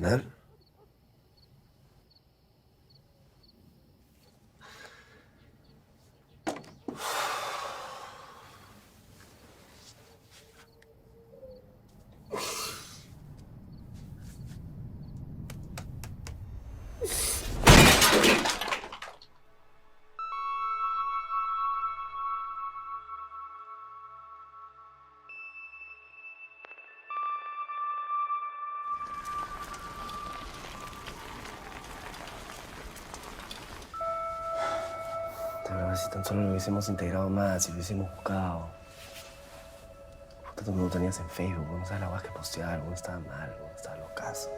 cenar? De verdad, si tan solo lo hubiésemos integrado más, si lo hubiésemos buscado. Puta, tú no lo tenías en Facebook, no sabes la guas que postear, uno estaba mal, uno estaba locazo.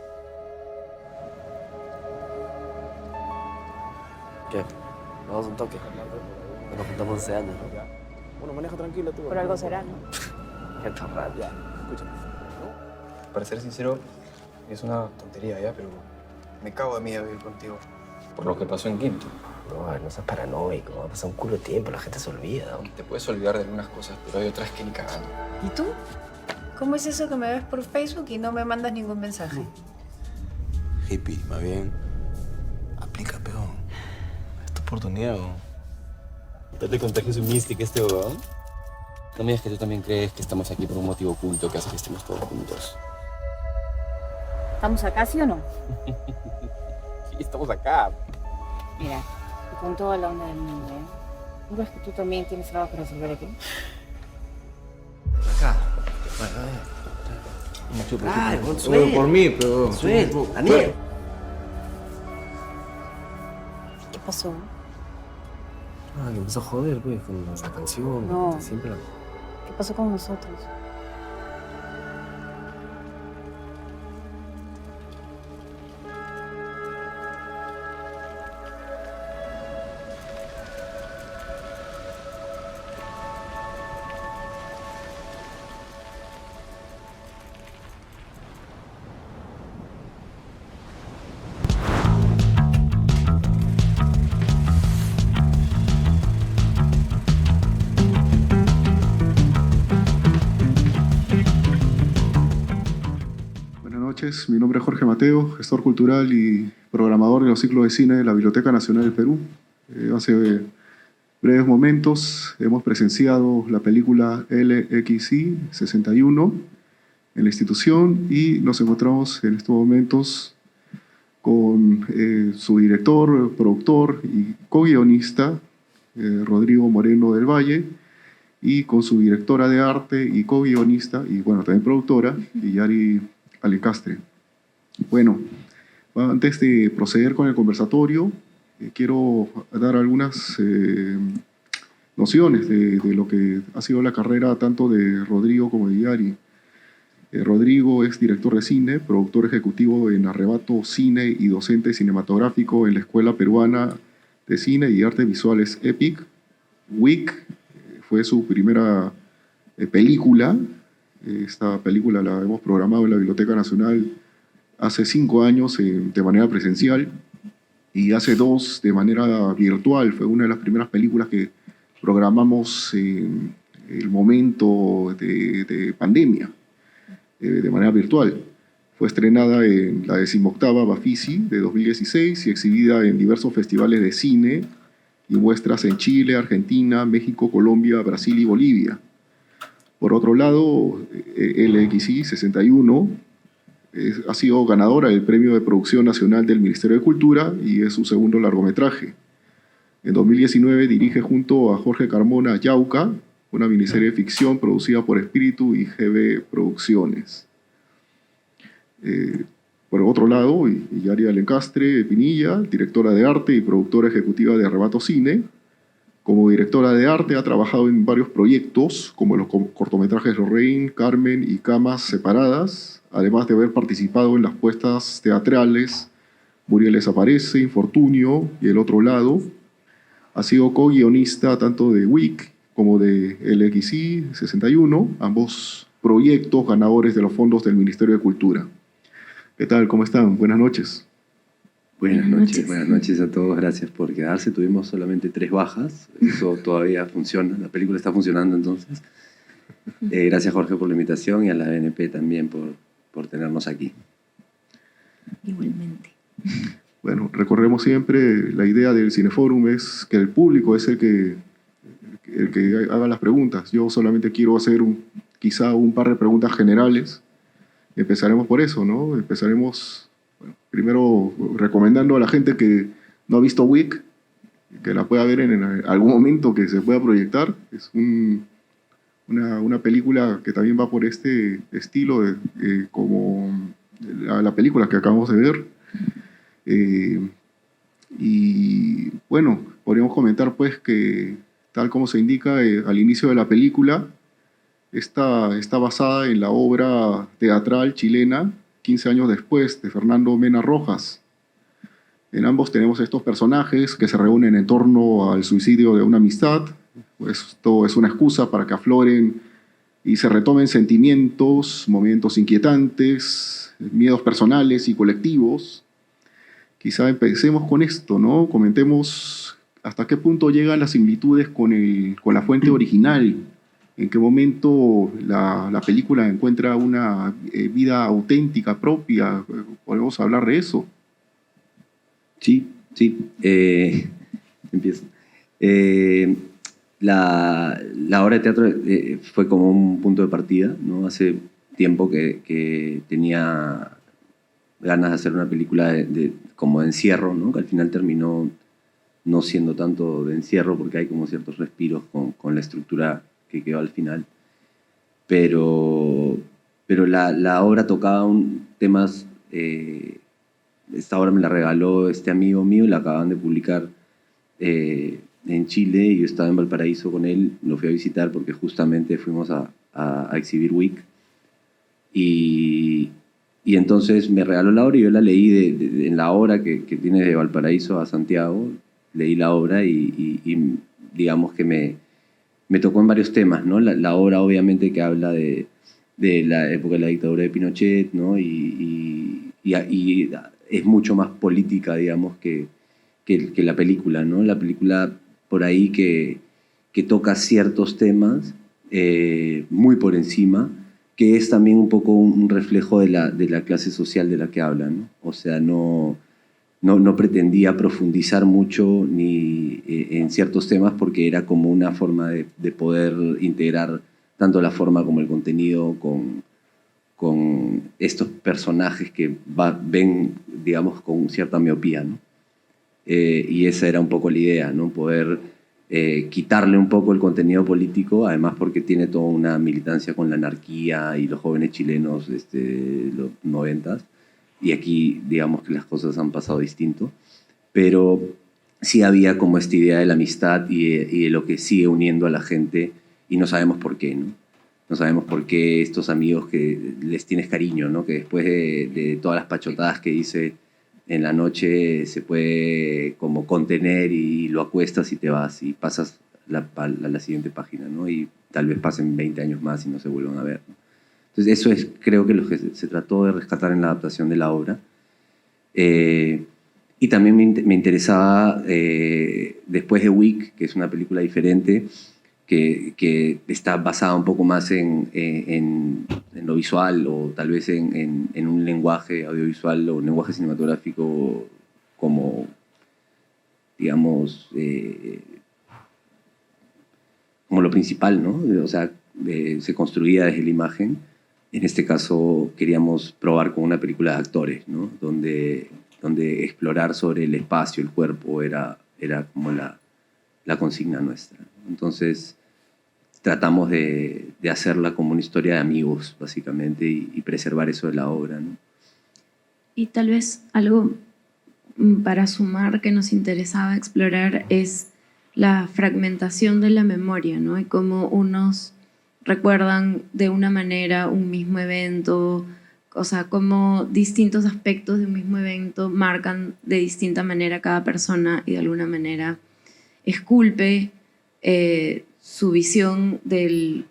¿Qué? Vamos a un toque. Nos juntamos hace años, ¿no? Bueno, maneja tranquila tú. Por algo será, ¿no? Qué torrado. Ya, escúchame. Para ser sincero, es una tontería, ¿ya? Pero me cago de miedo vivir contigo. Por lo que pasó en quinto. No seas paranoico, va a pasar un culo de tiempo, la gente se olvida. Te puedes olvidar de algunas cosas, pero hay otras que ni cagando. ¿Y tú? ¿Cómo es eso que me ves por Facebook y no me mandas ningún mensaje? Hippie, más bien. Aplica, peón. Es tu oportunidad, ¿no? ¿Te te contagias un mística este huevón? No me digas que tú también crees que estamos aquí por un motivo oculto que hace que estemos todos juntos. ¿Estamos acá, sí o no? Sí, estamos acá. Mira, y con toda la onda del mundo, ¿eh? ¿No ves que tú también tienes algo que resolver aquí? Acá. Ay, suelta. Por mí, pero... Suelta, Daniel. ¿Qué pasó? Ah, que empezó a joder, pues, con la canción. No. Siempre la... ¿Qué pasó con nosotros? Buenas noches, mi nombre es Jorge Mateo, gestor cultural y programador de los ciclos de cine de la Biblioteca Nacional del Perú. Hace breves momentos hemos presenciado la película LXI 61 en la institución y nos encontramos en estos momentos con su director, productor y co-guionista, Rodrigo Moreno del Valle, y con su directora de arte y co-guionista, y bueno, también productora, Yari Alencastre. Bueno, antes de proceder con el conversatorio, quiero dar algunas nociones de lo que ha sido la carrera tanto de Rodrigo como de Yari. Rodrigo es director de cine, productor ejecutivo en Arrebato Cine y docente cinematográfico en la Escuela Peruana de Cine y Artes Visuales EPIC. WIC fue su primera película. Esta película la hemos programado en la Biblioteca Nacional hace 5 años de manera presencial y hace 2 de manera virtual. Fue una de las primeras películas que programamos en el momento de pandemia, de manera virtual. Fue estrenada en la 18ª Bafisi de 2016 y exhibida en diversos festivales de cine y muestras en Chile, Argentina, México, Colombia, Brasil y Bolivia. Por otro lado, LXI 61 ha sido ganadora del Premio de Producción Nacional del Ministerio de Cultura y es su segundo largometraje. En 2019 dirige junto a Jorge Carmona Yauca, una miniserie de ficción producida por Espíritu y GB Producciones. Por otro lado, Yari Alencastre Pinilla, directora de arte y productora ejecutiva de Arrebato Cine. Como directora de arte ha trabajado en varios proyectos, como los cortometrajes Lorraine, Carmen y Camas Separadas, además de haber participado en las puestas teatrales Muriel Desaparece, Infortunio y El Otro Lado. Ha sido co-guionista tanto de WIC como de LXI 61, ambos proyectos ganadores de los fondos del Ministerio de Cultura. ¿Qué tal? ¿Cómo están? Buenas noches. Buenas noches a todos, gracias por quedarse. Tuvimos solamente 3 bajas, eso todavía funciona, la película está funcionando entonces. Gracias Jorge por la invitación y a la BNP también por tenernos aquí. Igualmente. Bueno, recordemos siempre, la idea del Cineforum es que el público es el que haga las preguntas. Yo solamente quiero hacer quizá un par de preguntas generales. Empezaremos por eso, ¿no? Empezaremos, bueno, primero recomendando a la gente que no ha visto Wick, que la pueda ver en algún momento que se pueda proyectar. Es una película que también va por este estilo como la película que acabamos de ver. Y bueno, podríamos comentar pues que tal como se indica al inicio de la película, está basada en la obra teatral chilena 15 años después de Fernando Mena Rojas. En ambos tenemos estos personajes que se reúnen en torno al suicidio de una amistad. Esto es una excusa para que afloren y se retomen sentimientos, momentos inquietantes, miedos personales y colectivos. Quizá empecemos con esto, ¿no? Comentemos hasta qué punto llegan las similitudes con la fuente original. En qué momento la película encuentra una vida auténtica, propia. Podemos hablar de eso. Sí. Empiezo. La obra de teatro fue como un punto de partida, ¿no? Hace tiempo que tenía ganas de hacer una película como de encierro, ¿no? Que al final terminó no siendo tanto de encierro porque hay como ciertos respiros con la estructura que quedó al final. Pero la obra tocaba temas... esta obra me la regaló este amigo mío, la acaban de publicar en Chile y yo estaba en Valparaíso con él, lo fui a visitar porque justamente fuimos a exhibir Wick y entonces me regaló la obra y yo la leí en la hora que tiene de Valparaíso a Santiago, leí la obra y digamos que me tocó en varios temas, ¿no? La obra obviamente que habla de la época de la dictadura de Pinochet, ¿no? Y es mucho más política, digamos, que la película, ¿no? La película por ahí que toca ciertos temas muy por encima, que es también un poco un reflejo de la clase social de la que habla, ¿no? O sea, no pretendía profundizar mucho ni en ciertos temas porque era como una forma de poder integrar tanto la forma como el contenido con estos personajes que ven, digamos, con cierta miopía, ¿no? Y esa era un poco la idea, ¿no? Poder quitarle un poco el contenido político, además porque tiene toda una militancia con la anarquía y los jóvenes chilenos de los 90s, y aquí digamos que las cosas han pasado distinto, pero sí había como esta idea de la amistad y de lo que sigue uniendo a la gente, y no sabemos por qué, ¿no? No sabemos por qué estos amigos que les tienes cariño, ¿no? Que después de todas las pachotadas que dice en la noche se puede como contener y lo acuestas y te vas y pasas a la siguiente página, ¿no? Y tal vez pasen 20 años más y no se vuelvan a ver, ¿no? Entonces eso es, creo que lo que se trató de rescatar en la adaptación de la obra. Y también me interesaba, después de Wick, que es una película diferente, que está basada un poco más en lo visual o tal vez en un lenguaje audiovisual o un lenguaje cinematográfico como, digamos, como lo principal, ¿no? O sea, se construía desde la imagen. En este caso queríamos probar con una película de actores, ¿no? Donde explorar sobre el espacio, el cuerpo, era como la consigna nuestra. Entonces tratamos de hacerla como una historia de amigos, básicamente, y preservar eso de la obra, ¿no? Y tal vez algo para sumar que nos interesaba explorar es la fragmentación de la memoria, ¿no? Y cómo unos recuerdan de una manera un mismo evento, o sea, cómo distintos aspectos de un mismo evento marcan de distinta manera a cada persona y de alguna manera esculpe su visión del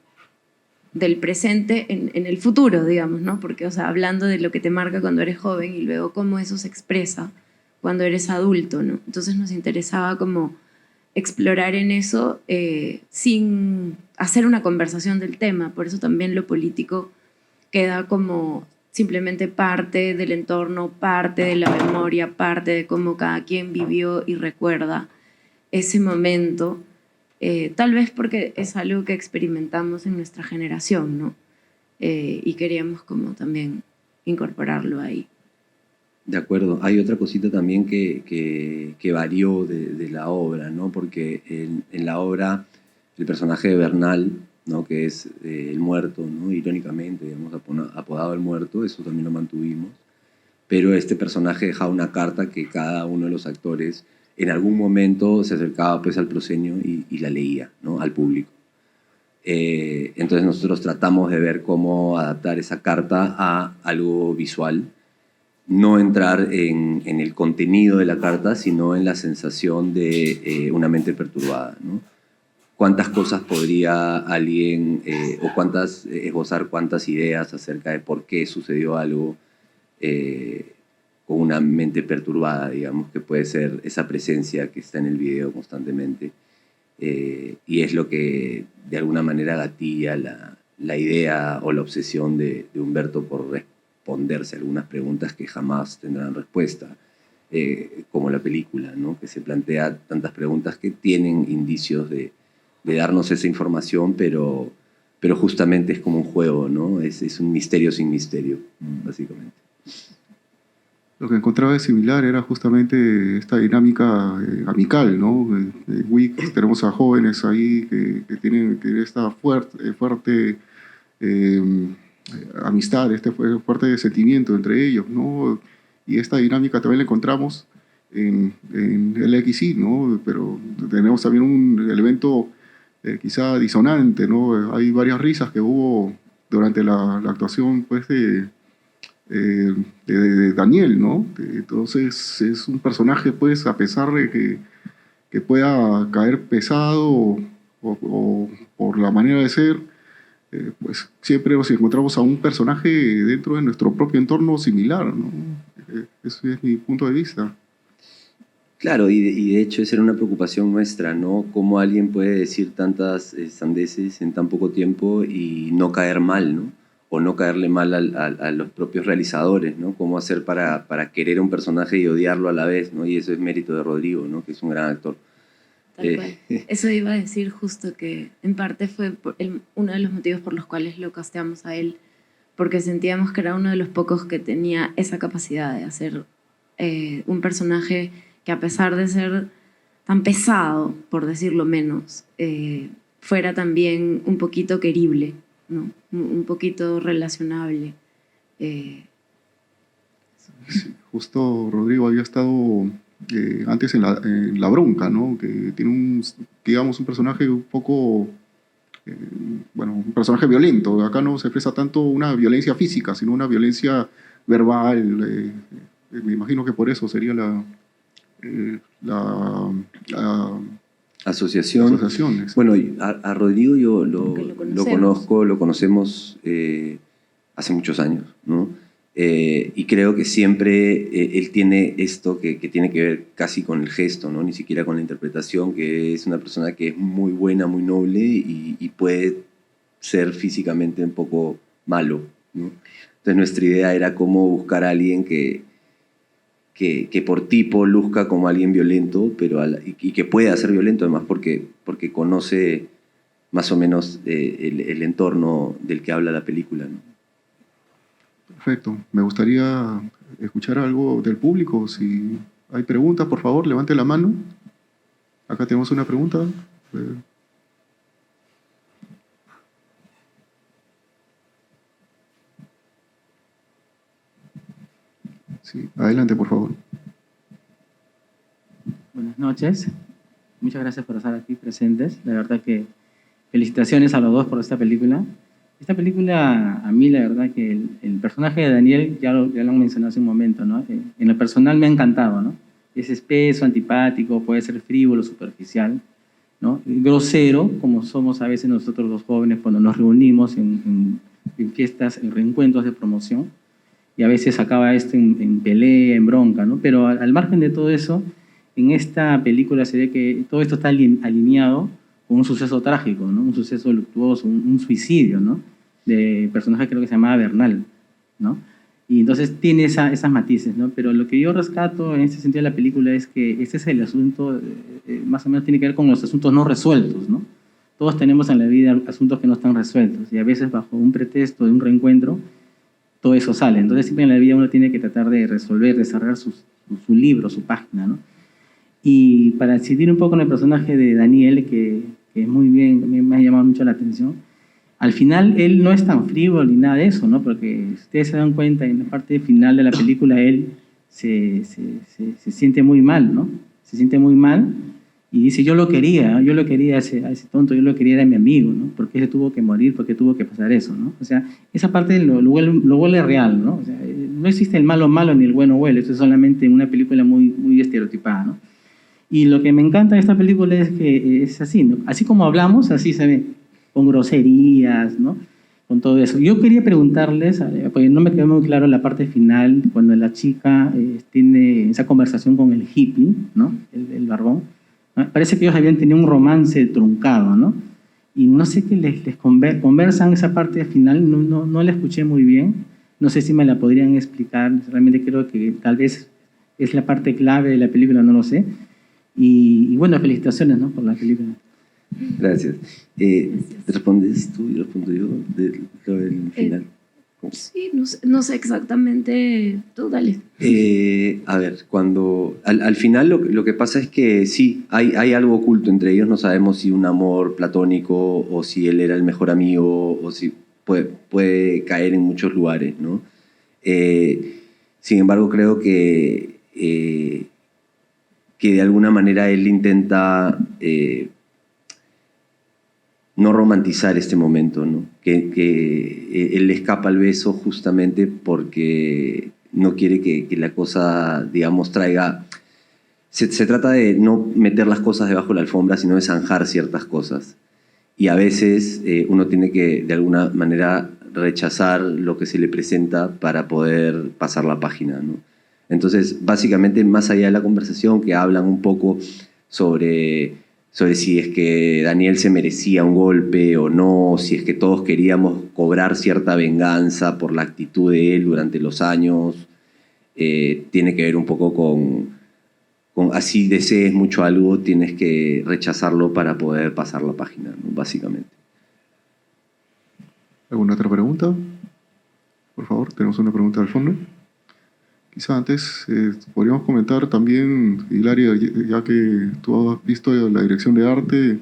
presente en el futuro, digamos, ¿no? Porque, o sea, hablando de lo que te marca cuando eres joven y luego cómo eso se expresa cuando eres adulto, ¿no? Entonces nos interesaba como explorar en eso sin hacer una conversación del tema. Por eso también lo político queda como simplemente parte del entorno, parte de la memoria, parte de cómo cada quien vivió y recuerda ese momento, tal vez porque es algo que experimentamos en nuestra generación, ¿no? Y queríamos como también incorporarlo ahí. De acuerdo. Hay otra cosita también que varió de la obra, ¿no? Porque en la obra el personaje de Bernal, ¿no? Que es el muerto, ¿no? Irónicamente, digamos, apodado el muerto, eso también lo mantuvimos. Pero este personaje dejaba una carta que cada uno de los actores en algún momento se acercaba pues al proscenio y la leía, ¿no? Al público. Entonces nosotros tratamos de ver cómo adaptar esa carta a algo visual, no entrar en el contenido de la carta, sino en la sensación de una mente perturbada, ¿no? ¿Cuántas cosas podría alguien, esbozar cuántas ideas acerca de por qué sucedió algo con una mente perturbada, digamos, que puede ser esa presencia que está en el video constantemente? Y es lo que de alguna manera gatilla la idea o la obsesión de Humberto por responderse a algunas preguntas que jamás tendrán respuesta, como la película, ¿no? Que se plantea tantas preguntas que tienen indicios de darnos esa información, pero justamente es como un juego, ¿no? Es un misterio sin misterio, básicamente. Lo que encontraba de similar era justamente esta dinámica amical, ¿no? En Wix tenemos a jóvenes ahí que tienen esta fuerte amistad, este fuerte sentimiento entre ellos, ¿no? Y esta dinámica también la encontramos en el XY, ¿no? Pero tenemos también un elemento quizá disonante, ¿no? Hay varias risas que hubo durante la actuación, pues, de Daniel, ¿no? Entonces es un personaje, pues, a pesar de que pueda caer pesado o por la manera de ser, pues siempre nos encontramos a un personaje dentro de nuestro propio entorno similar, ¿no? Ese es mi punto de vista. Claro, y de hecho esa era una preocupación nuestra, ¿no? Cómo alguien puede decir tantas sandeces en tan poco tiempo y no caer mal, ¿no? O no caerle mal a los propios realizadores, ¿no? Cómo hacer para querer a un personaje y odiarlo a la vez, ¿no? Y eso es mérito de Rodrigo, ¿no? Que es un gran actor. Tal cual. Eso iba a decir justo, que en parte fue uno de los motivos por los cuales lo casteamos a él, porque sentíamos que era uno de los pocos que tenía esa capacidad de hacer un personaje que, a pesar de ser tan pesado, por decirlo menos, fuera también un poquito querible, ¿no? Un poquito relacionable. Sí, justo Rodrigo había estado antes en la Bronca, ¿no? Que tiene digamos, un personaje un poco, bueno, un personaje violento. Acá no se expresa tanto una violencia física, sino una violencia verbal. Me imagino que por eso sería la asociación. Bueno, a Rodrigo yo lo conocemos hace muchos años, ¿no? Y creo que siempre él tiene esto que tiene que ver casi con el gesto, ¿no? Ni siquiera con la interpretación, que es una persona que es muy buena, muy noble y puede ser físicamente un poco malo, ¿no? Entonces nuestra idea era cómo buscar a alguien que por tipo luzca como alguien violento, y que pueda ser violento además porque conoce más o menos el entorno del que habla la película, ¿no? Perfecto. Me gustaría escuchar algo del público. Si hay preguntas, por favor, levante la mano. Acá tenemos una pregunta. Sí, adelante, por favor. Buenas noches. Muchas gracias por estar aquí presentes. La verdad que felicitaciones a los dos por esta película. Esta película, a mí la verdad que el personaje de Daniel, ya lo han mencionado hace un momento, ¿no? En lo personal me ha encantado, ¿no? Es espeso, antipático, puede ser frívolo, superficial, ¿no? Grosero, como somos a veces nosotros los jóvenes cuando nos reunimos en fiestas, en reencuentros de promoción, y a veces acaba esto en pelea, en bronca, ¿no? Pero al margen de todo eso, en esta película se ve que todo esto está alineado con un suceso trágico, ¿no? Un suceso luctuoso, un suicidio, ¿no? De personaje, creo que se llamaba Bernal, ¿no? Y entonces tiene esas matices, ¿no? Pero lo que yo rescato en este sentido de la película es que ese es el asunto, más o menos tiene que ver con los asuntos no resueltos, ¿no? Todos tenemos en la vida asuntos que no están resueltos y a veces bajo un pretexto de un reencuentro todo eso sale. Entonces siempre en la vida uno tiene que tratar de resolver, desarrollar su libro, su página, ¿no? Y para incidir un poco en el personaje de Daniel, que es muy bien, me ha llamado mucho la atención, al final él no es tan frívolo ni nada de eso, ¿no? Porque ustedes se dan cuenta, en la parte final de la película él se siente muy mal, ¿no? Se siente muy mal y dice, yo lo quería a ese tonto, yo lo quería, era mi amigo, ¿no? ¿Por qué se tuvo que morir? ¿Por qué tuvo que pasar eso, ¿no? O sea, esa parte lo vuelve real, ¿no? O sea, no existe el malo malo ni el bueno bueno, eso es solamente una película muy, muy estereotipada, ¿no? Y lo que me encanta de esta película es que es así, ¿no? Así como hablamos, así se ve, con groserías, ¿no? Con todo eso. Yo quería preguntarles, porque no me quedó muy claro la parte final, cuando la chica tiene esa conversación con el hippie, ¿no? El barbón. ¿No? Parece que ellos habían tenido un romance truncado, ¿no? Y no sé qué les conversan esa parte final, no la escuché muy bien. No sé si me la podrían explicar. Realmente creo que tal vez es la parte clave de la película, no lo sé. Y bueno, felicitaciones, ¿no? Por la película. Gracias. ¿Respondes tú y respondo yo del final? Sí, no sé exactamente. Tú dale. A ver, cuando al final lo que pasa es que sí, hay algo oculto entre ellos. No sabemos si un amor platónico o si él era el mejor amigo o si puede caer en muchos lugares, ¿no? Sin embargo, creo que de alguna manera él intenta no romantizar este momento, ¿no? Que él escapa al beso justamente porque no quiere que la cosa, digamos, traiga... Se trata de no meter las cosas debajo de la alfombra, sino de zanjar ciertas cosas. Y a veces uno tiene que, de alguna manera, rechazar lo que se le presenta para poder pasar la página, ¿no? Entonces, básicamente, más allá de la conversación, que hablan un poco sobre si es que Daniel se merecía un golpe o no, si es que todos queríamos cobrar cierta venganza por la actitud de él durante los años, tiene que ver un poco con así desees mucho algo, tienes que rechazarlo para poder pasar la página, ¿no? Básicamente. ¿Alguna otra pregunta? Por favor, tenemos una pregunta al fondo. Quizá antes podríamos comentar también, Hilaria, ya que tú has visto la dirección de arte,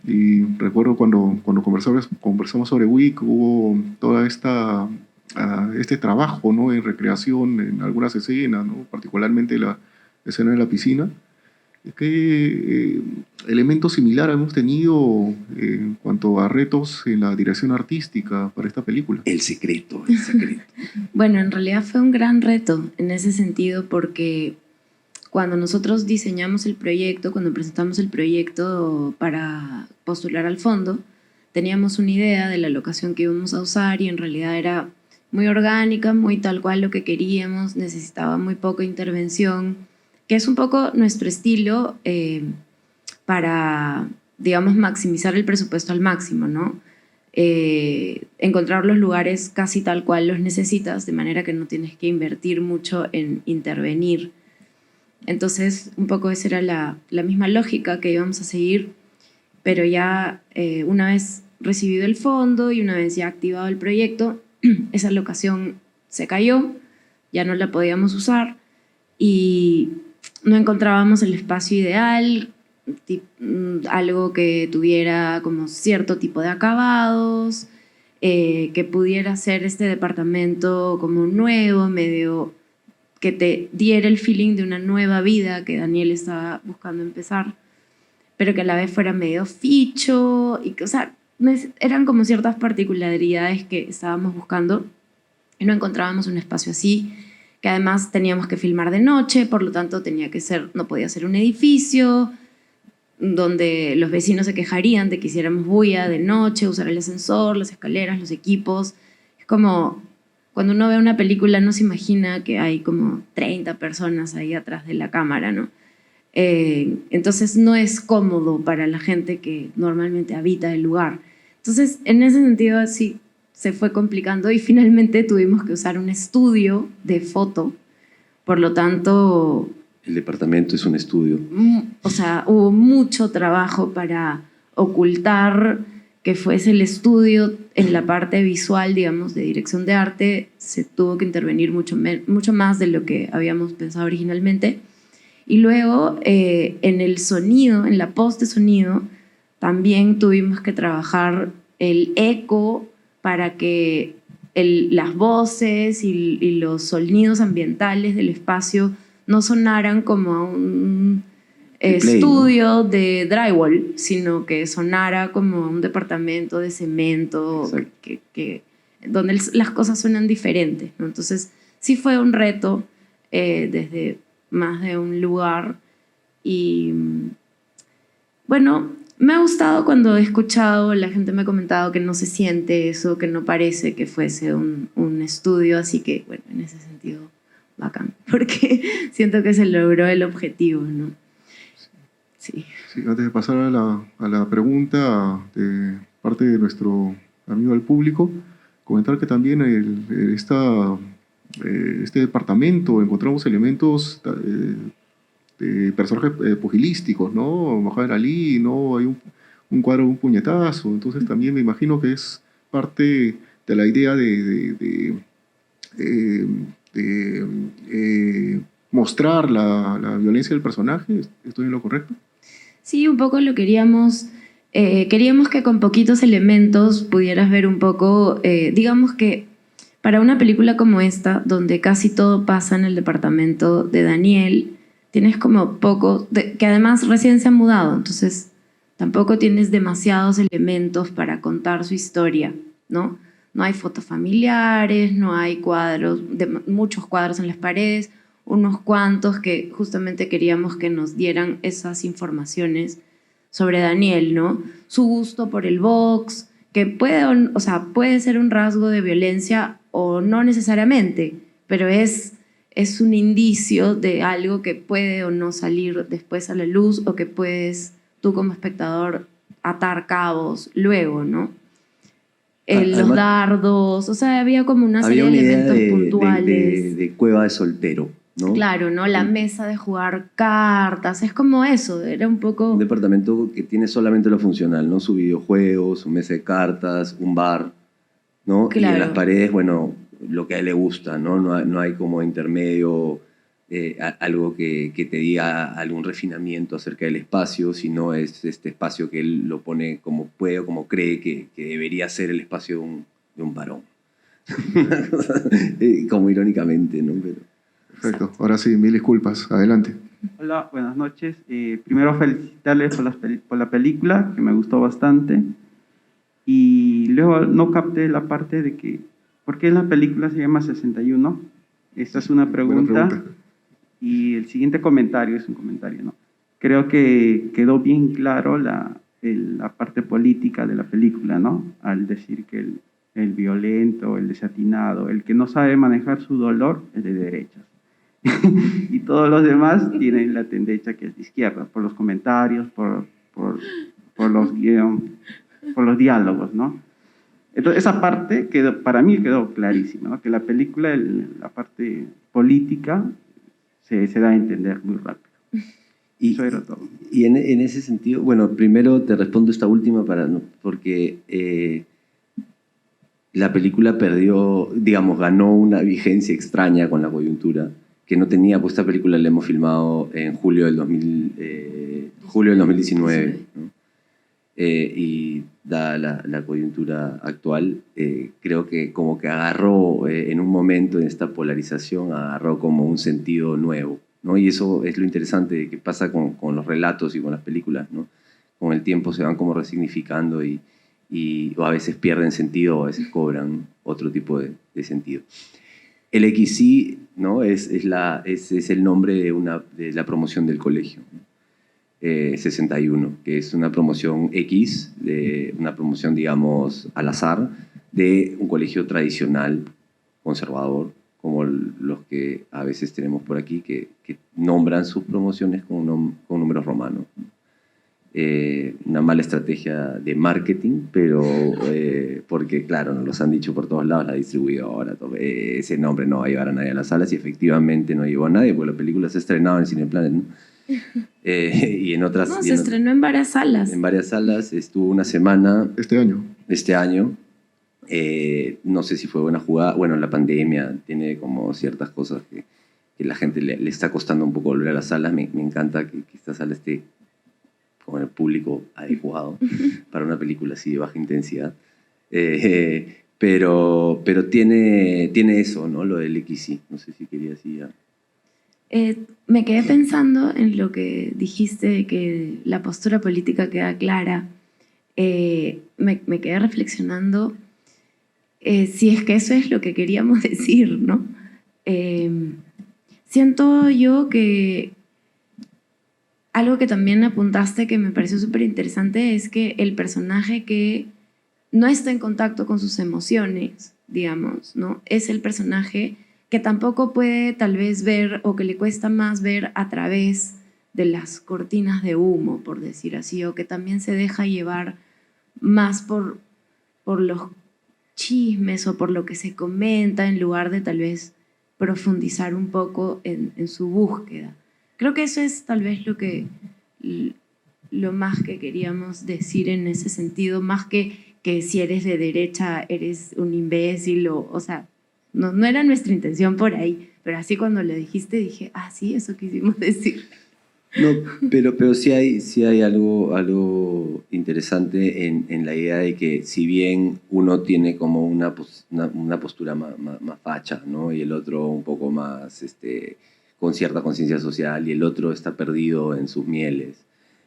y recuerdo cuando conversamos sobre WIC, hubo toda este trabajo, ¿no? En recreación en algunas escenas, ¿no? Particularmente la escena de la piscina. ¿Qué elemento similar hemos tenido en cuanto a retos en la dirección artística para esta película? El secreto. Bueno, en realidad fue un gran reto en ese sentido porque cuando nosotros diseñamos el proyecto, cuando presentamos el proyecto para postular al fondo, teníamos una idea de la locación que íbamos a usar y en realidad era muy orgánica, muy tal cual lo que queríamos, necesitaba muy poca intervención, que es un poco nuestro estilo para, digamos, maximizar el presupuesto al máximo, ¿no? Encontrar los lugares casi tal cual los necesitas, de manera que no tienes que invertir mucho en intervenir. Entonces, un poco esa era la misma lógica que íbamos a seguir, pero ya una vez recibido el fondo y una vez ya activado el proyecto, esa locación se cayó, ya no la podíamos usar y no encontrábamos el espacio ideal, algo que tuviera como cierto tipo de acabados, que pudiera ser este departamento como nuevo, medio que te diera el feeling de una nueva vida que Daniel estaba buscando empezar, pero que a la vez fuera medio ficho, y que, o sea, eran como ciertas particularidades que estábamos buscando y no encontrábamos un espacio así, que además teníamos que filmar de noche, por lo tanto no podía ser un edificio donde los vecinos se quejarían de que hiciéramos bulla de noche, usar el ascensor, las escaleras, los equipos. Es como cuando uno ve una película no se imagina que hay como 30 personas ahí atrás de la cámara, ¿no? Entonces no es cómodo para la gente que normalmente habita el lugar. Entonces, en ese sentido, sí se fue complicando y finalmente tuvimos que usar un estudio de foto. Por lo tanto, El departamento es un estudio. o sea, hubo mucho trabajo para ocultar que fuese el estudio. En la parte visual, digamos, de dirección de arte, se tuvo que intervenir mucho más de lo que habíamos pensado originalmente. Y luego, en el sonido, en la post de sonido, también tuvimos que trabajar el eco para que las voces y los sonidos ambientales del espacio no sonaran como a un estudio de drywall, sino que sonara como a un departamento de cemento, donde las cosas suenan diferentes, ¿no? Entonces, sí fue un reto desde más de un lugar. Y bueno, me ha gustado cuando he escuchado, la gente me ha comentado que no se siente eso, que no parece que fuese un estudio, así que bueno, en ese sentido, bacán, porque siento que se logró el objetivo, ¿no? Sí. Sí, antes de pasar a la pregunta de parte de nuestro amigo del público, comentar que también este departamento encontramos elementos de personajes pugilísticos, ¿no? Muhammad Ali, ¿no? Hay un cuadro de un puñetazo, entonces también me imagino que es parte de la idea de mostrar la violencia del personaje. ¿Estoy en lo correcto? Sí, un poco lo queríamos que con poquitos elementos pudieras ver un poco, digamos que para una película como esta, donde casi todo pasa en el departamento de Daniel, tienes como poco, que además recién se ha mudado, entonces tampoco tienes demasiados elementos para contar su historia, ¿no? No hay fotos familiares, no hay cuadros, muchos cuadros en las paredes, unos cuantos que justamente queríamos que nos dieran esas informaciones sobre Daniel, ¿no? Su gusto por el box, que puede ser un rasgo de violencia o no necesariamente, pero es un indicio de algo que puede o no salir después a la luz o que puedes tú como espectador atar cabos luego, ¿no? Los dardos, o sea, había como una serie de elementos puntuales. De cueva de soltero, ¿no? Claro, ¿no? La mesa de jugar cartas, es como eso, era un poco... Un departamento que tiene solamente lo funcional, ¿no? Su videojuego, su mesa de cartas, un bar, ¿no? Claro. Y en las paredes, bueno, lo que a él le gusta, ¿no? No hay como intermedio, algo que te diga algún refinamiento acerca del espacio, sino es este espacio que él lo pone como puede o como cree que debería ser el espacio de un varón. Como irónicamente, ¿no? Pero... Perfecto. Ahora sí, mil disculpas. Adelante. Hola, buenas noches. Primero felicitarles por la película, que me gustó bastante. Y luego no capté la parte de que, ¿por qué la película se llama 61? Esta es una pregunta. Y el siguiente comentario es un comentario, ¿no? Creo que quedó bien claro la parte política de la película, ¿no? Al decir que el violento, el desatinado, el que no sabe manejar su dolor es de derechas. Y todos los demás tienen la tendencia que es de izquierda, por los comentarios, por los diálogos, ¿no? Entonces, esa parte para mí quedó clarísima, ¿no? Que la película, la parte política, se da a entender muy rápido. Eso era todo. Y en ese sentido, bueno, primero te respondo esta última porque la película ganó una vigencia extraña con la coyuntura que no tenía, pues esta película la hemos filmado en julio del 2019, ¿no? Y dada la coyuntura actual, creo que como que agarró en un momento en esta polarización, agarró como un sentido nuevo, ¿no? Y eso es lo interesante que pasa con los relatos y con las películas, ¿no? Con el tiempo se van como resignificando o a veces pierden sentido o a veces cobran otro tipo de sentido. El XY, ¿no? es el nombre de la promoción del colegio, ¿no? 61, que es una promoción X, una promoción, digamos, al azar, de un colegio tradicional, conservador, como los que a veces tenemos por aquí, que nombran sus promociones con números romanos. una mala estrategia de marketing, pero porque, claro, nos los han dicho por todos lados, la distribuidora, ese nombre no va a llevar a nadie a las salas, y efectivamente no llevó a nadie, porque la película se ha estrenado en Cineplanet, ¿no? Y en otras... No, se estrenó en varias salas. En varias salas, estuvo una semana. Este año. Este año. No sé si fue buena jugada. Bueno, la pandemia tiene como ciertas cosas que la gente le está costando un poco volver a las salas. Me encanta que esta sala esté con el público adecuado para una película así de baja intensidad. Pero tiene eso, ¿no? Lo del XY. No sé si querías ir ya. Me quedé pensando en lo que dijiste de que la postura política queda clara. Me quedé reflexionando si es que eso es lo que queríamos decir, ¿no? Siento yo que algo que también apuntaste que me pareció súper interesante es que el personaje que no está en contacto con sus emociones, digamos, ¿no? Es el personaje que tampoco puede tal vez ver o que le cuesta más ver a través de las cortinas de humo, por decir así, o que también se deja llevar más por los chismes o por lo que se comenta en lugar de tal vez profundizar un poco en su búsqueda. Creo que eso es tal vez lo más que queríamos decir en ese sentido, más que si eres de derecha eres un imbécil o sea, no era nuestra intención por ahí, pero así cuando lo dijiste dije, sí, eso quisimos decir. No, pero sí hay algo interesante en la idea de que si bien uno tiene como una postura más facha, ¿no? Y el otro un poco más con cierta conciencia social, y el otro está perdido en sus mieles.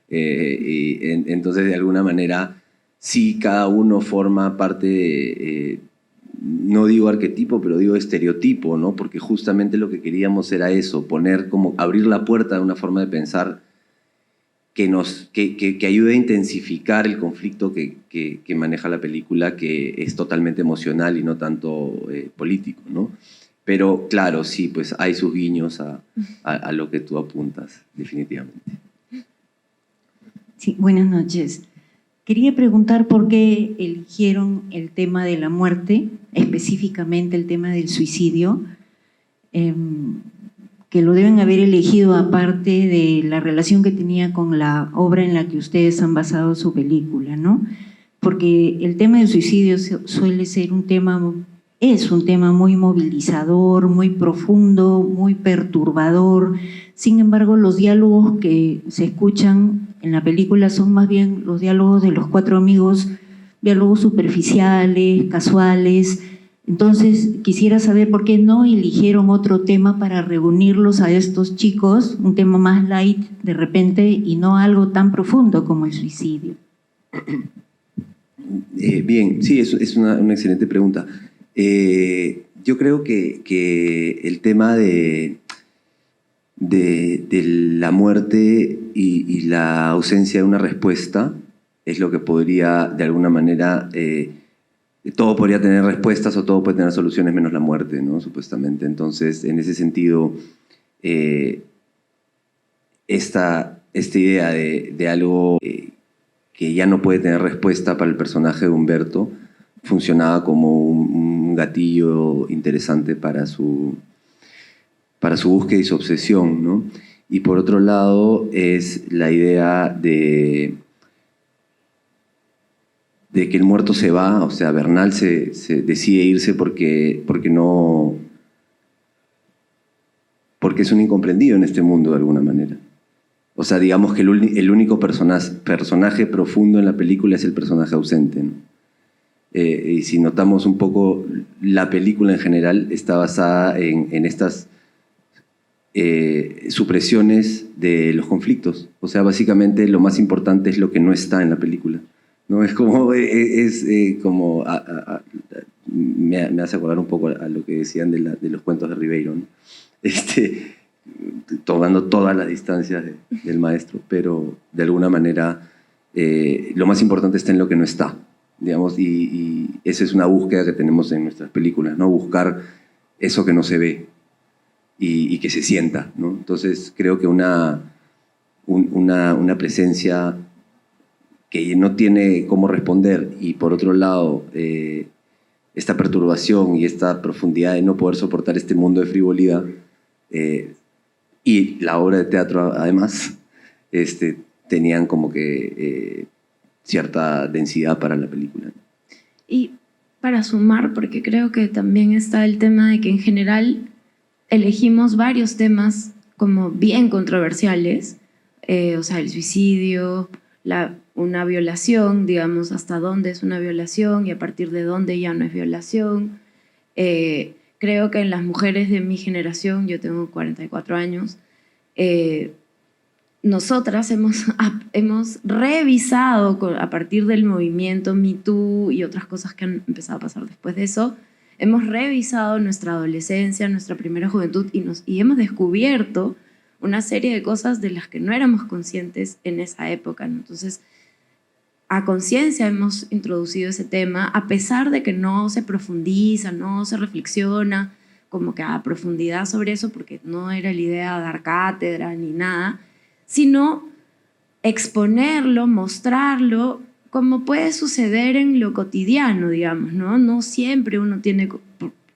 Entonces, de alguna manera, sí cada uno forma parte de... no digo arquetipo, pero digo estereotipo, ¿no? Porque justamente lo que queríamos era eso, abrir la puerta de una forma de pensar que ayude a intensificar el conflicto que maneja la película, que es totalmente emocional y no tanto político, ¿no? Pero claro, sí, pues hay sus guiños a lo que tú apuntas, definitivamente. Sí, buenas noches. Quería preguntar por qué eligieron el tema de la muerte, específicamente el tema del suicidio, que lo deben haber elegido aparte de la relación que tenía con la obra en la que ustedes han basado su película, ¿no? Porque el tema del suicidio suele ser es un tema muy movilizador, muy profundo, muy perturbador. Sin embargo, los diálogos que se escuchan en la película son más bien los diálogos de los cuatro amigos, diálogos superficiales, casuales. Entonces, quisiera saber por qué no eligieron otro tema para reunirlos a estos chicos, un tema más light de repente y no algo tan profundo como el suicidio. Bien, sí, es una excelente pregunta. Yo creo que el tema de la muerte y la ausencia de una respuesta es lo que podría, de alguna manera, todo podría tener respuestas o todo puede tener soluciones menos la muerte, ¿no? Supuestamente. Entonces, en ese sentido, esta idea de algo que ya no puede tener respuesta para el personaje de Humberto funcionaba como un gatillo interesante para su búsqueda y su obsesión, ¿no? Y por otro lado es la idea de que el muerto se va, o sea, Bernal se decide irse porque es un incomprendido en este mundo de alguna manera. O sea, digamos que el único personaje profundo en la película es el personaje ausente, ¿no? Y si notamos un poco, la película en general está basada en estas supresiones de los conflictos. O sea, básicamente lo más importante es lo que no está en la película, ¿no? Es como, me hace acordar un poco a lo que decían de los cuentos de Ribeiro, ¿no? Tomando todas las distancias del maestro, pero de alguna manera lo más importante está en lo que no está, digamos, y esa es una búsqueda que tenemos en nuestras películas, ¿no? Buscar eso que no se ve y que se sienta, ¿no? Entonces creo que una presencia que no tiene cómo responder, y por otro lado esta perturbación y esta profundidad de no poder soportar este mundo de frivolidad, y la obra de teatro además, tenían como que cierta densidad para la película. Y para sumar, porque creo que también está el tema de que en general elegimos varios temas como bien controversiales, o sea, el suicidio, una violación, digamos, hasta dónde es una violación y a partir de dónde ya no es violación. Creo que en las mujeres de mi generación, yo tengo 44 años, nosotras hemos revisado a partir del movimiento Me Too y otras cosas que han empezado a pasar después de eso, hemos revisado nuestra adolescencia, nuestra primera juventud y hemos descubierto una serie de cosas de las que no éramos conscientes en esa época, ¿no? Entonces, a conciencia hemos introducido ese tema, a pesar de que no se profundiza, no se reflexiona como que a profundidad sobre eso, porque no era la idea dar cátedra ni nada, sino exponerlo, mostrarlo, como puede suceder en lo cotidiano, digamos, ¿no? No siempre uno tiene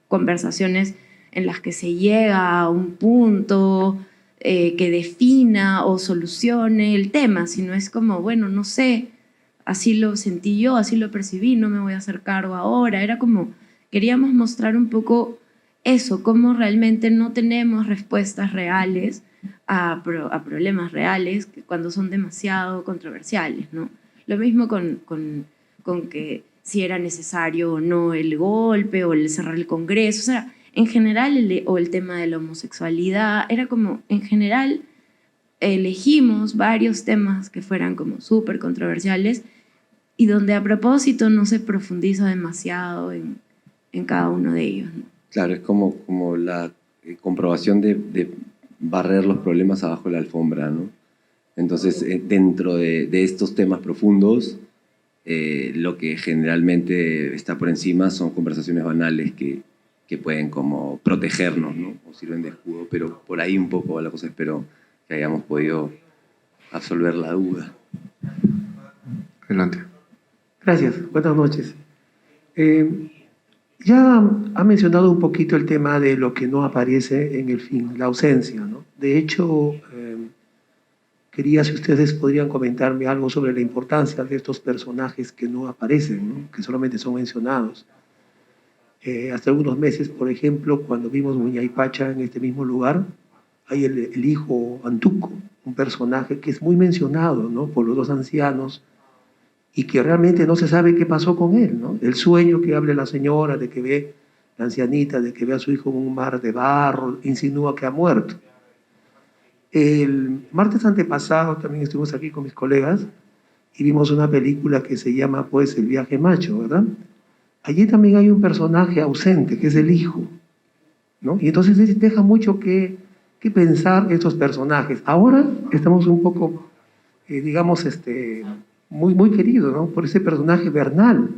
conversaciones en las que se llega a un punto que defina o solucione el tema, sino es como, bueno, no sé, así lo sentí yo, así lo percibí, no me voy a hacer cargo ahora. Era como, queríamos mostrar un poco eso, cómo realmente no tenemos respuestas reales a problemas reales cuando son demasiado controversiales, ¿no? Lo mismo con que si era necesario o no el golpe o el cerrar el Congreso, o sea, en general, o el tema de la homosexualidad, era como, en general, elegimos varios temas que fueran como súper controversiales y donde a propósito no se profundiza demasiado en cada uno de ellos, ¿no? Claro, es como la comprobación de barrer los problemas abajo de la alfombra, ¿no? Entonces, dentro de estos temas profundos, lo que generalmente está por encima son conversaciones banales que pueden como protegernos, ¿no? O sirven de escudo, pero por ahí un poco la cosa. Espero que hayamos podido absolver la duda. Adelante. Gracias, buenas noches. Ya ha mencionado un poquito el tema de lo que no aparece en el film, la ausencia, ¿no? De hecho, quería si ustedes podrían comentarme algo sobre la importancia de estos personajes que no aparecen, ¿no? Que solamente son mencionados. Hace algunos meses, por ejemplo, cuando vimos Muñaypacha en este mismo lugar, hay el hijo Antuco, un personaje que es muy mencionado, ¿no? Por los dos ancianos, y que realmente no se sabe qué pasó con él, ¿no? El sueño que habla la señora, de que ve la ancianita, de que ve a su hijo en un mar de barro, insinúa que ha muerto. El martes antepasado también estuvimos aquí con mis colegas y vimos una película que se llama, pues, El viaje macho, ¿verdad? Allí también hay un personaje ausente, que es el hijo, ¿no? Y entonces deja mucho que pensar estos personajes. Ahora estamos un poco, digamos, muy querido, ¿no? Por ese personaje Bernal,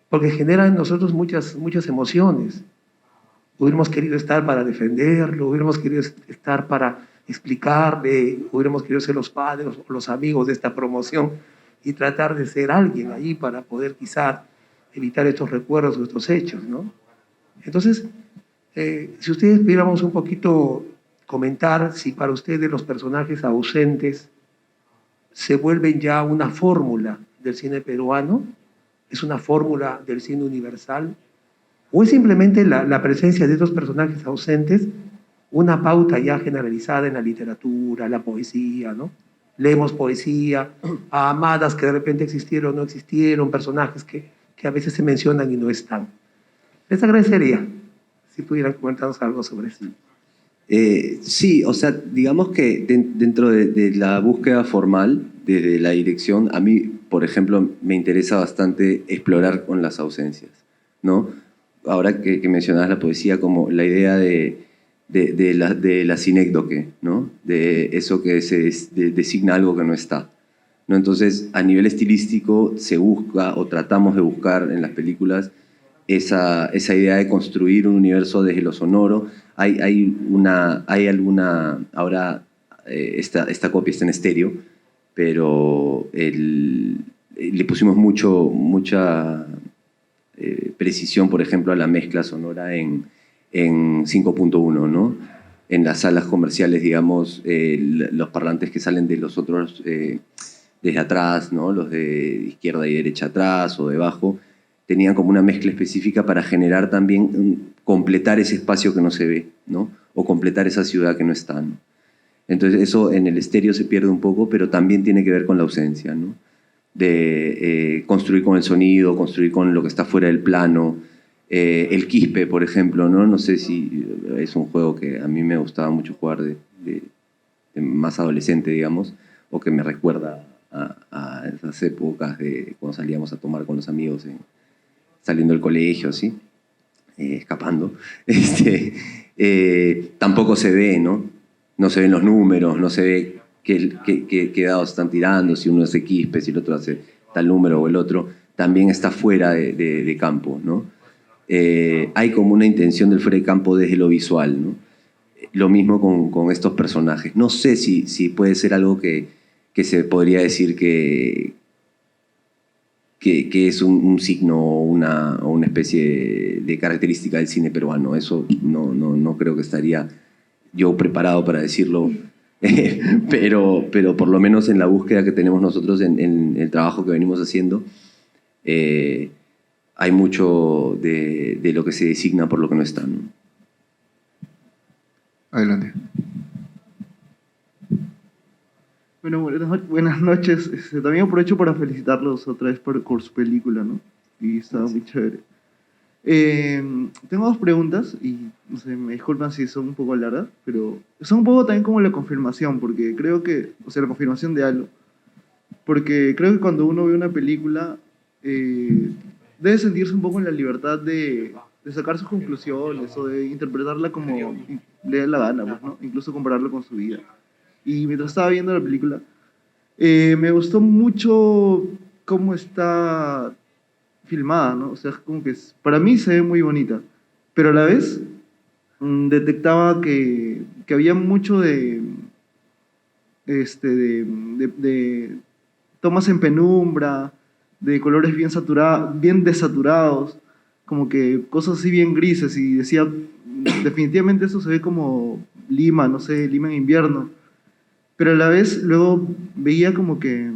porque genera en nosotros muchas emociones. Hubiéramos querido estar para defenderlo, hubiéramos querido estar para explicarle, hubiéramos querido ser los padres o los amigos de esta promoción y tratar de ser alguien ahí para poder quizá evitar estos recuerdos o estos hechos, ¿no? Entonces, si ustedes pudiéramos un poquito comentar si para ustedes los personajes ausentes se vuelven ya una fórmula del cine peruano, es una fórmula del cine universal, o es simplemente la presencia de estos personajes ausentes una pauta ya generalizada en la literatura, la poesía, ¿no? Leemos poesía, a amadas que de repente existieron o no existieron, personajes que a veces se mencionan y no están. Les agradecería si pudieran comentarnos algo sobre eso. Sí, o sea, digamos que dentro de la búsqueda formal, desde la dirección, a mí, por ejemplo, me interesa bastante explorar con las ausencias, ¿no? Ahora que mencionabas la poesía, como la idea de la sinécdoque, ¿no? De eso que se designa algo que no está, ¿no? Entonces, a nivel estilístico, se busca o tratamos de buscar en las películas esa idea de construir un universo desde lo sonoro. Hay alguna, ahora esta copia está en estéreo, pero le pusimos mucha precisión, por ejemplo, a la mezcla sonora en 5.1, ¿no? En las salas comerciales, digamos, los parlantes que salen de los otros desde atrás, ¿no? Los de izquierda y derecha atrás o debajo, tenían como una mezcla específica para generar también, completar ese espacio que no se ve, ¿no? O completar esa ciudad que no está, ¿no? Entonces eso en el estéreo se pierde un poco, pero también tiene que ver con la ausencia, ¿no? De construir con el sonido, construir con lo que está fuera del plano. El quispe, por ejemplo, ¿no? No sé si es un juego que a mí me gustaba mucho jugar de más adolescente, digamos, o que me recuerda a esas épocas de cuando salíamos a tomar con los amigos, saliendo del colegio, ¿sí? Escapando. Tampoco se ve, ¿no? No se ven los números, no se ve qué dados están tirando, si uno hace quispe, si el otro hace tal número o el otro. También está fuera de campo, ¿no? Hay como una intención del fuera de campo desde lo visual, ¿no? Lo mismo con estos personajes. No sé si puede ser algo que se podría decir que es un signo o una especie de característica del cine peruano. Eso no creo que estaría yo preparado para decirlo, pero por lo menos en la búsqueda que tenemos nosotros, en el trabajo que venimos haciendo, hay mucho de lo que se designa por lo que no está, ¿no? Adelante. Bueno, buenas noches. También aprovecho para felicitarlos otra vez por su película, ¿no? Y estaba muy chévere. Tengo dos preguntas y no sé, me disculpan si son un poco largas, pero son un poco también como la confirmación, porque creo que, o sea, la confirmación de algo. Porque creo que cuando uno ve una película, debe sentirse un poco en la libertad de sacar sus conclusiones o de interpretarla como le dé la gana, pues, ¿no? Incluso compararlo con su vida. Y mientras estaba viendo la película, me gustó mucho cómo está filmada, ¿no? O sea, como que para mí se ve muy bonita, pero a la vez detectaba que había mucho de tomas en penumbra, de colores bien desaturados, como que cosas así bien grises, y decía, definitivamente eso se ve como Lima, no sé, Lima en invierno, pero a la vez luego veía como que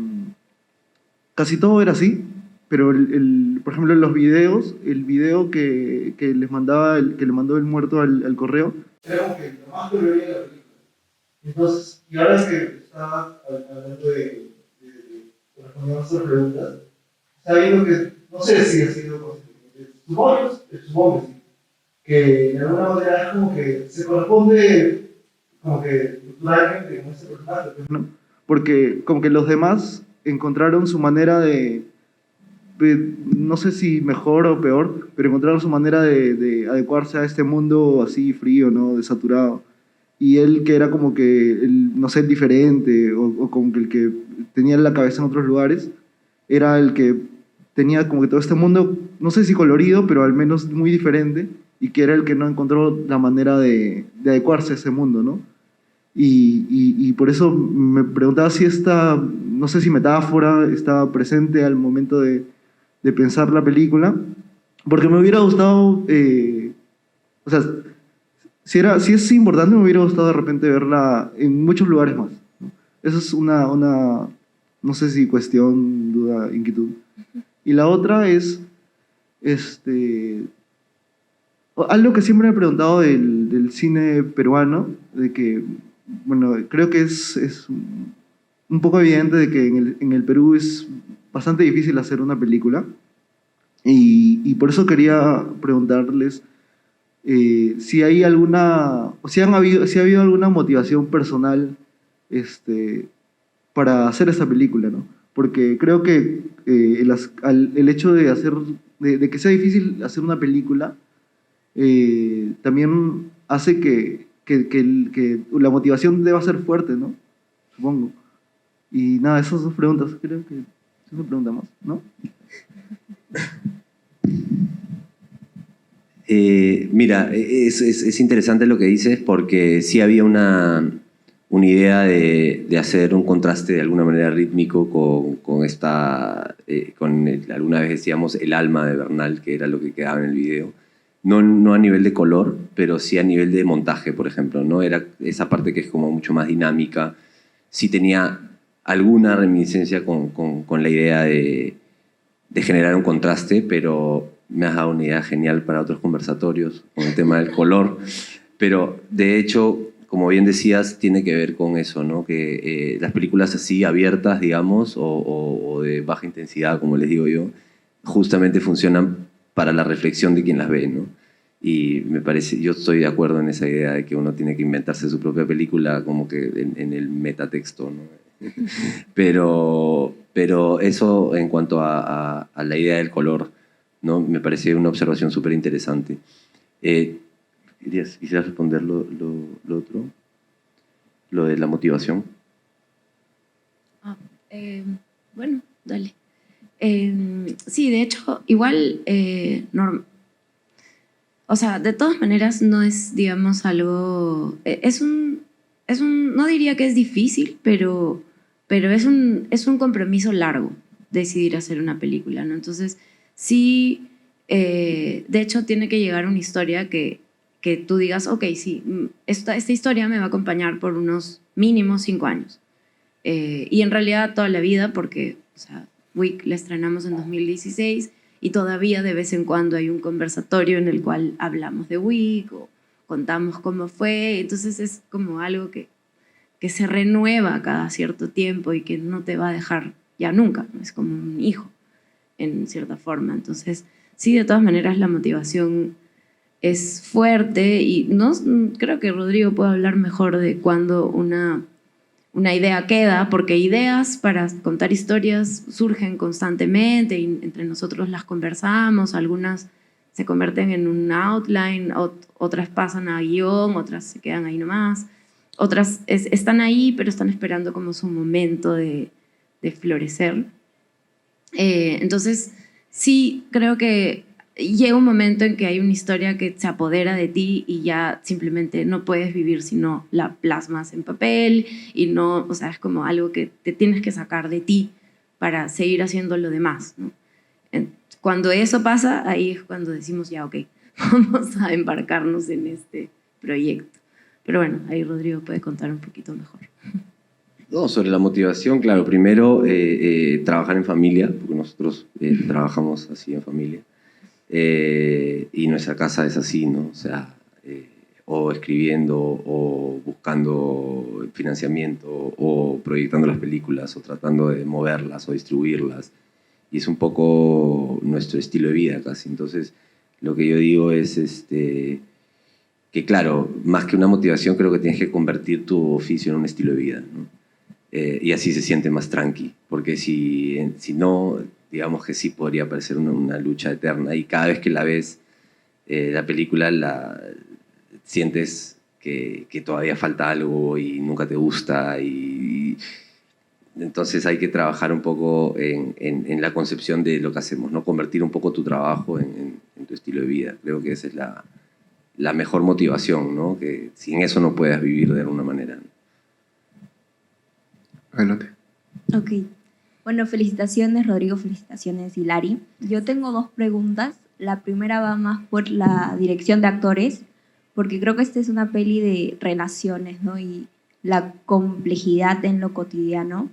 casi todo era así, pero por ejemplo en los videos, el video que les mandaba, que le mandó el muerto al correo, era como que lo más colorido de la película. Entonces, y ahora es que estaba hablando de responder nuestras preguntas, está viendo que, no sé si ha sido supongo que sí, que de alguna manera es como que se corresponde como que culturalmente con ese personaje, ¿no? Porque como que los demás encontraron su manera de no sé si mejor o peor, pero encontraron su manera de adecuarse a este mundo así frío, ¿no? Desaturado. Y él, que era como que, no sé, diferente, o como que el que tenía la cabeza en otros lugares, era el que tenía como que todo este mundo, no sé si colorido, pero al menos muy diferente, y que era el que no encontró la manera de adecuarse a ese mundo, ¿no? Y por eso me preguntaba si esta, no sé si metáfora estaba presente al momento de pensar la porque me hubiera gustado, o sea, si es importante, me hubiera gustado de repente verla en muchos lugares más, ¿no? Eso es una, no sé si cuestión, duda, inquietud. Y la otra es, algo que siempre me he preguntado del cine peruano, de que, bueno, creo que es un poco evidente de que en el Perú es bastante difícil hacer una película, y por eso quería preguntarles si hay alguna, o si ha habido alguna motivación personal para hacer esta película, ¿no? Porque creo que el hecho de que sea difícil hacer una película también hace que la motivación deba ser fuerte, ¿no? Supongo. Y nada, esas dos preguntas, creo que es una pregunta más, ¿no? Mira, es interesante lo que dices, porque sí había una una idea de hacer un contraste de alguna manera rítmico con alguna vez decíamos el alma de Bernal, que era lo que quedaba en el video. No a nivel de color, pero sí a nivel de montaje, por ejemplo, ¿no? Era esa parte que es como mucho más dinámica. Sí tenía alguna reminiscencia con la idea de generar un contraste, pero me has dado una idea genial para otros conversatorios con el tema del color. Pero, de hecho, como bien decías, tiene que ver con eso, ¿no? Que las películas así abiertas, digamos, o de baja intensidad, como les digo yo, justamente funcionan para la reflexión de quien las ve, ¿no? Y me parece, yo estoy de acuerdo en esa idea de que uno tiene que inventarse su propia película como que en el metatexto, ¿no? Pero eso en cuanto a la idea del color, ¿no? Me parece una observación súper interesante. ¿Quisieras responder lo otro? Lo de la motivación. Bueno, dale. Sí, de hecho, igual, o sea, de todas maneras no es, digamos, algo... no diría que es difícil, pero es un compromiso largo decidir hacer una película, ¿no? Entonces, sí, de hecho, tiene que llegar una historia que tú digas, ok, sí, esta historia me va a acompañar por unos mínimos 5 años. Y en realidad toda la vida, porque, o sea, Wick la estrenamos en 2016 y todavía de vez en cuando hay un conversatorio en el cual hablamos de Wick o contamos cómo fue. Entonces es como algo que se renueva cada cierto tiempo y que no te va a dejar ya nunca. Es como un hijo, en cierta forma. Entonces, sí, de todas maneras la motivación es fuerte y no creo que Rodrigo pueda hablar mejor de cuando una idea queda, porque ideas para contar historias surgen constantemente y entre nosotros las conversamos, algunas se convierten en un outline, otras pasan a guión, otras se quedan ahí nomás, otras están ahí pero están esperando como su momento de florecer. Entonces sí, creo que llega un momento en que hay una historia que se apodera de ti y ya simplemente no puedes vivir si no la plasmas en papel y no, o sea, es como algo que te tienes que sacar de ti para seguir haciendo lo demás, ¿no? Cuando eso pasa, ahí es cuando decimos ya, ok, vamos a embarcarnos en este proyecto. Pero bueno, ahí Rodrigo puede contar un poquito mejor. No, sobre la motivación, claro, primero trabajar en familia, porque nosotros trabajamos así en familia. Y nuestra casa es así, ¿no? O sea, o escribiendo, o buscando financiamiento, o proyectando las películas, o tratando de moverlas, o distribuirlas. Y es un poco nuestro estilo de vida casi. Entonces, lo que yo digo es que, claro, más que una motivación, creo que tienes que convertir tu oficio en un estilo de vida, ¿no? Y así se siente más tranqui, porque si no, digamos que sí podría parecer una lucha eterna y cada vez que la ves, la película sientes que todavía falta algo y nunca te gusta y entonces hay que trabajar un poco en la concepción de lo que hacemos, ¿no? Convertir un poco tu trabajo en tu estilo de vida. Creo que esa es la mejor motivación, ¿no? Que sin eso no puedes vivir de alguna manera. Adelante. Ok. Bueno, felicitaciones, Rodrigo, felicitaciones, Hilary. Yo tengo 2 preguntas. La primera va más por la dirección de actores, porque creo que esta es una peli de relaciones, ¿no? Y la complejidad en lo cotidiano.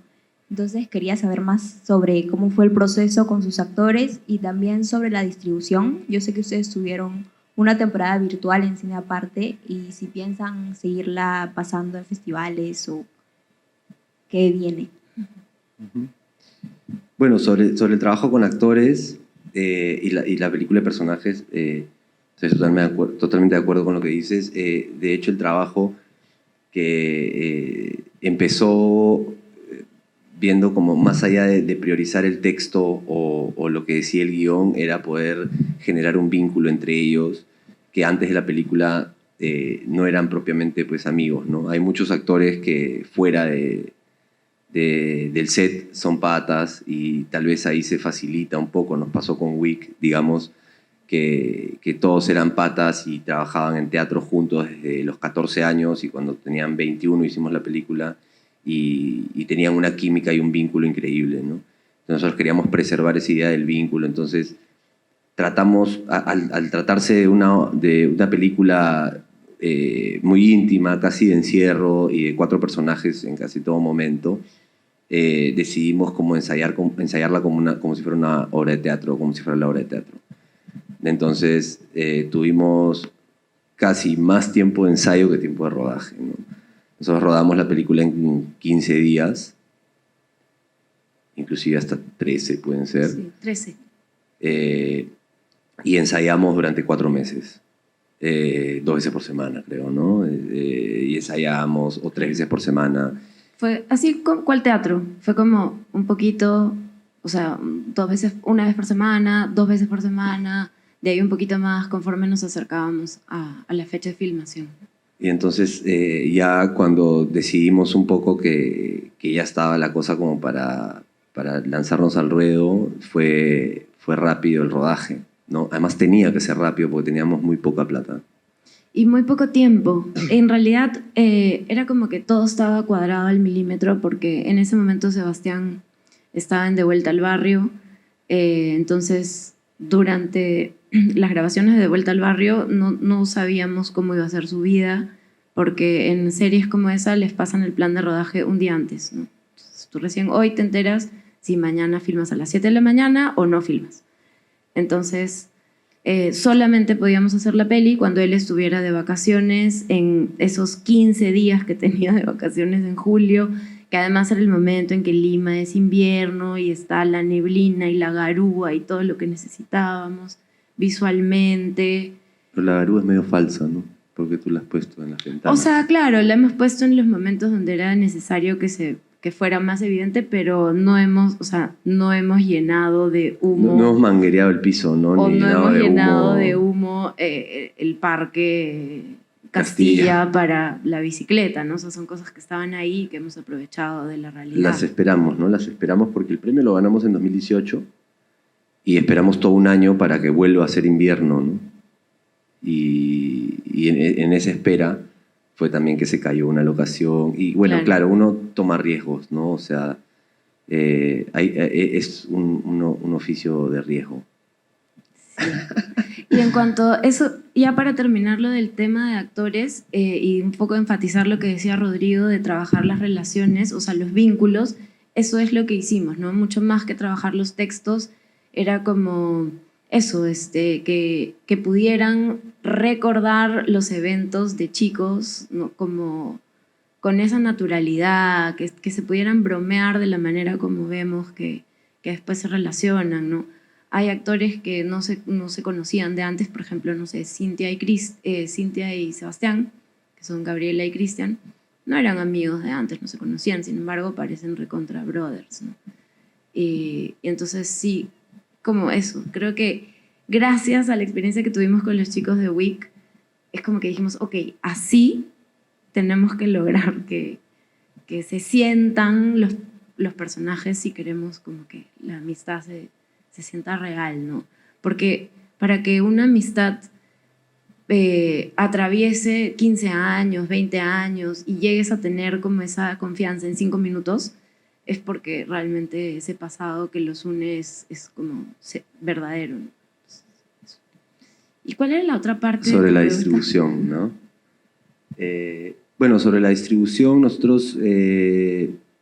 Entonces quería saber más sobre cómo fue el proceso con sus actores y también sobre la distribución. Yo sé que ustedes tuvieron una temporada virtual en cine aparte y si piensan seguirla pasando en festivales o qué viene. Bueno, sobre el trabajo con actores y la película de personajes, estoy totalmente de acuerdo con lo que dices. De hecho, el trabajo que empezó viendo como más allá de priorizar el texto o lo que decía el guión, era poder generar un vínculo entre ellos que antes de la película no eran propiamente pues amigos, ¿no? Hay muchos actores que fuera del set son patas y tal vez ahí se facilita un poco. Nos pasó con Wick, digamos, que todos eran patas y trabajaban en teatro juntos desde los 14 años y cuando tenían 21 hicimos la película y tenían una química y un vínculo increíble, ¿no? Entonces nosotros queríamos preservar esa idea del vínculo, entonces tratamos, al tratarse de una película muy íntima, casi de encierro y de 4 personajes en casi todo momento, decidimos como ensayarla como si fuera una obra de teatro, como si fuera la obra de teatro. Entonces tuvimos casi más tiempo de ensayo que tiempo de rodaje, ¿no? Nosotros rodamos la película en 15 días, inclusive hasta 13 pueden ser. Sí, 13. Y ensayamos durante 4 meses. 2 veces por semana, creo, ¿no? Y ensayamos, o 3 veces por semana. Fue así, ¿cuál teatro? Fue como un poquito, o sea, 2 veces, 1 vez por semana, 2 veces por semana, de ahí un poquito más conforme nos acercábamos a la fecha de filmación. Y entonces ya cuando decidimos un poco que ya estaba la cosa como para lanzarnos al ruedo, fue rápido el rodaje, ¿no? Además tenía que ser rápido porque teníamos muy poca plata. Y muy poco tiempo. En realidad era como que todo estaba cuadrado al milímetro porque en ese momento Sebastián estaba en De Vuelta al Barrio. Entonces, durante las grabaciones de De Vuelta al Barrio no sabíamos cómo iba a ser su vida porque en series como esa les pasan el plan de rodaje un día antes, ¿no? Entonces, tú recién hoy te enteras si mañana filmas a las 7 de la mañana o no filmas. Entonces, solamente podíamos hacer la peli cuando él estuviera de vacaciones en esos 15 días que tenía de vacaciones en julio, que además era el momento en que Lima es invierno y está la neblina y la garúa y todo lo que necesitábamos visualmente. Pero la garúa es medio falsa, ¿no? Porque tú la has puesto en las ventanas. O sea, claro, la hemos puesto en los momentos donde era necesario que fuera más evidente, pero no hemos llenado de humo. No hemos manguereado el piso, ¿no? O Ni no hemos llenado humo. de humo el parque Castilla para la bicicleta, ¿no? O sea, son cosas que estaban ahí y que hemos aprovechado de la realidad. Las esperamos, ¿no? Las esperamos porque el premio lo ganamos en 2018 y esperamos todo un año para que vuelva a ser invierno, ¿no? Y en esa espera fue también que se cayó una locación. Y bueno, claro, uno toma riesgos, ¿no? O sea, es un oficio de riesgo. Sí. Y en cuanto a eso, ya para terminar lo del tema de actores y un poco enfatizar lo que decía Rodrigo de trabajar las relaciones, o sea, los vínculos, eso es lo que hicimos, ¿no? Mucho más que trabajar los textos, era como eso, que pudieran recordar los eventos de chicos, ¿no? Como con esa naturalidad, que se pudieran bromear de la manera como vemos que después se relacionan, ¿no? Hay actores que no se conocían de antes, por ejemplo, no sé, Cintia y Sebastián, que son Gabriela y Cristian, no eran amigos de antes, no se conocían, sin embargo parecen recontra brothers, ¿no? Y entonces sí, como eso, creo que gracias a la experiencia que tuvimos con los chicos de WIC, es como que dijimos, ok, así tenemos que lograr que se sientan los personajes si queremos como que la amistad se sienta real, ¿no? Porque para que una amistad atraviese 15 años, 20 años y llegues a tener como esa confianza en 5 minutos, es porque realmente ese pasado que los une es como verdadero, ¿no? ¿Y cuál era la otra parte? Sobre la distribución, ¿no? Bueno, sobre la distribución, nosotros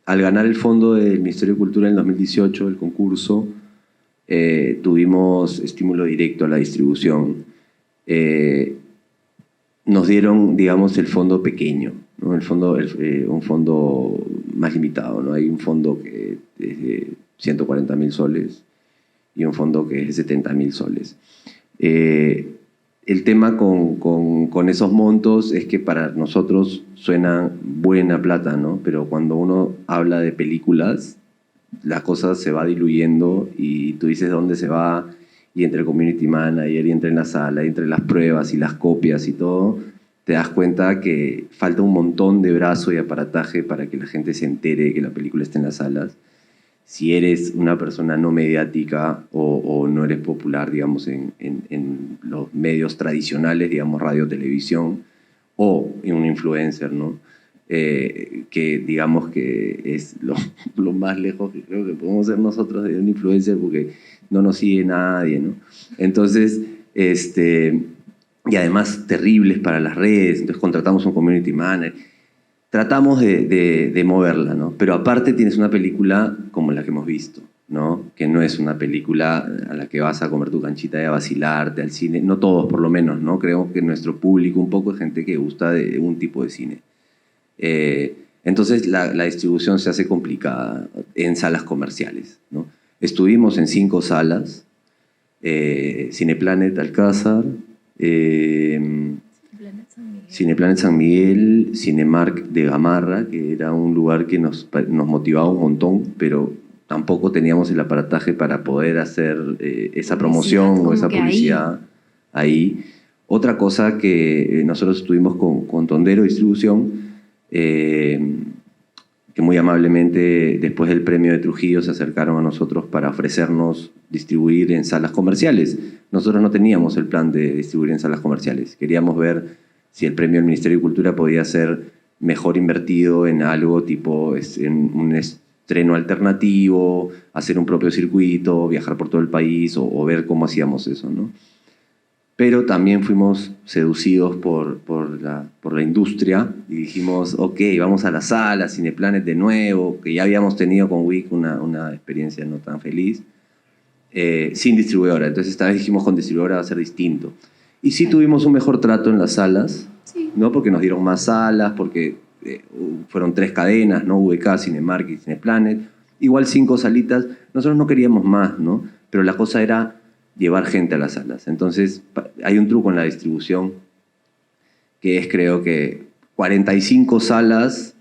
al ganar el fondo del Ministerio de Cultura en 2018, el concurso, tuvimos estímulo directo a la distribución. Nos dieron, digamos, el fondo pequeño, ¿no? Un fondo más limitado, ¿no? Hay un fondo que es de 140.000 soles y un fondo que es de 70.000 soles. El tema con esos montos es que para nosotros suena buena plata, ¿no? Pero cuando uno habla de películas, la cosa se va diluyendo y tú dices dónde se va, y entre el community manager, y entre en la sala, y entre las pruebas y las copias y todo, te das cuenta que falta un montón de brazo y aparataje para que la gente se entere de que la película está en las salas. si eres una persona no mediática o no eres popular, digamos, en los medios tradicionales, digamos, radio, televisión, o un influencer, ¿no? Que digamos que es lo más lejos que creo que podemos ser nosotros de un influencer, porque no nos sigue nadie, ¿no? Entonces, y además terribles para las redes, entonces contratamos un community manager, tratamos de moverla, ¿no? Pero aparte tienes una película como la que hemos visto, ¿no? Que no es una película a la que vas a comer tu canchita y a vacilarte al cine, no todos por lo menos, ¿no? Creo que nuestro público un poco es gente que gusta de un tipo de cine. Entonces la distribución se hace complicada en salas comerciales, ¿no? Estuvimos en 5 salas, Cineplanet Alcázar, Cineplanet San Miguel, Cinemark de Gamarra, que era un lugar que nos motivaba un montón, pero tampoco teníamos el aparataje para poder hacer esa promoción o esa publicidad ahí. Otra cosa que nosotros estuvimos con Tondero Distribución, que muy amablemente después del premio de Trujillo se acercaron a nosotros para ofrecernos distribuir en salas comerciales. Nosotros no teníamos el plan de distribuir en salas comerciales. Queríamos ver si el premio del Ministerio de Cultura podía ser mejor invertido en algo tipo en un estreno alternativo, hacer un propio circuito, viajar por todo el país o ver cómo hacíamos eso, ¿no? Pero también fuimos seducidos por la industria y dijimos, ok, vamos a la sala, Cineplanet de nuevo, que ya habíamos tenido con WIC una experiencia no tan feliz, sin distribuidora. Entonces esta vez dijimos, con distribuidora va a ser distinto. Y sí tuvimos un mejor trato en las salas, ¿no? Porque nos dieron más salas, porque fueron 3 cadenas, ¿no? VK, Cinemark y Cineplanet. Igual 5 salitas. Nosotros no queríamos más, ¿no? Pero la cosa era llevar gente a las salas. Entonces hay un truco en la distribución que es, creo que 45 salas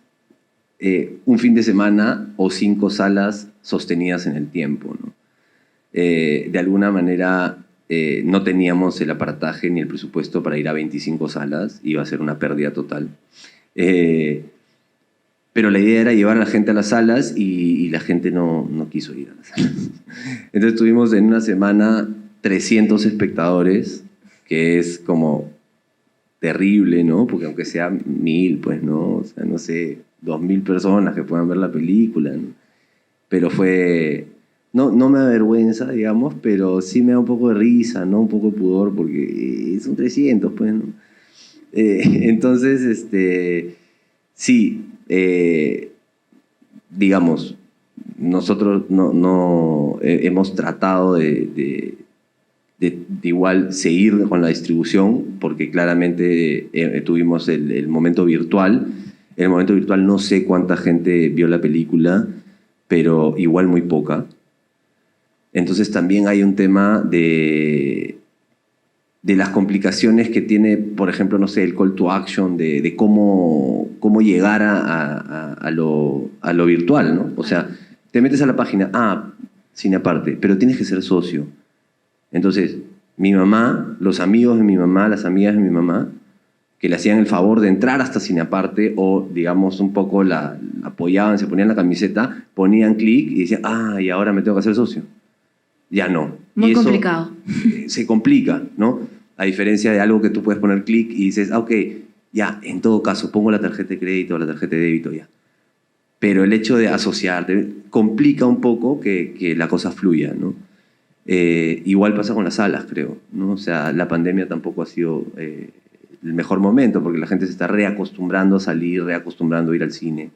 un fin de semana o 5 salas sostenidas en el tiempo, ¿no? De alguna manera no teníamos el aparataje ni el presupuesto para ir a 25 salas, iba a ser una pérdida total. Pero la idea era llevar a la gente a las salas y la gente no quiso ir a las salas. Entonces tuvimos en una semana 300 espectadores, que es como terrible, ¿no? Porque aunque sea 1000, pues, ¿no? O sea, no sé, 2000 personas que puedan ver la película, ¿no? Pero fue... No me da vergüenza, digamos, pero sí me da un poco de risa, ¿no? Un poco de pudor, porque son 300, pues, ¿no? Entonces, sí, digamos, nosotros no hemos tratado de igual seguir con la distribución, porque claramente tuvimos el momento virtual. En el momento virtual no sé cuánta gente vio la película, pero igual muy poca. Entonces también hay un tema de las complicaciones que tiene, por ejemplo, no sé, el call to action, de cómo llegar a lo virtual, ¿no? O sea, te metes a la página, cine aparte, pero tienes que ser socio. Entonces, mi mamá, los amigos de mi mamá, las amigas de mi mamá, que le hacían el favor de entrar hasta Cine Aparte o, digamos, un poco la apoyaban, se ponían la camiseta, ponían clic y decían, y ahora me tengo que hacer socio. Ya no. Muy y eso complicado. Se complica, ¿no? A diferencia de algo que tú puedes poner clic y dices, ok, ya, en todo caso, pongo la tarjeta de crédito o la tarjeta de débito, ya. Pero el hecho de asociarte complica un poco que la cosa fluya, ¿no? Igual pasa con las salas, creo, ¿no? O sea, la pandemia tampoco ha sido el mejor momento, porque la gente se está reacostumbrando a salir, reacostumbrando a ir al cine.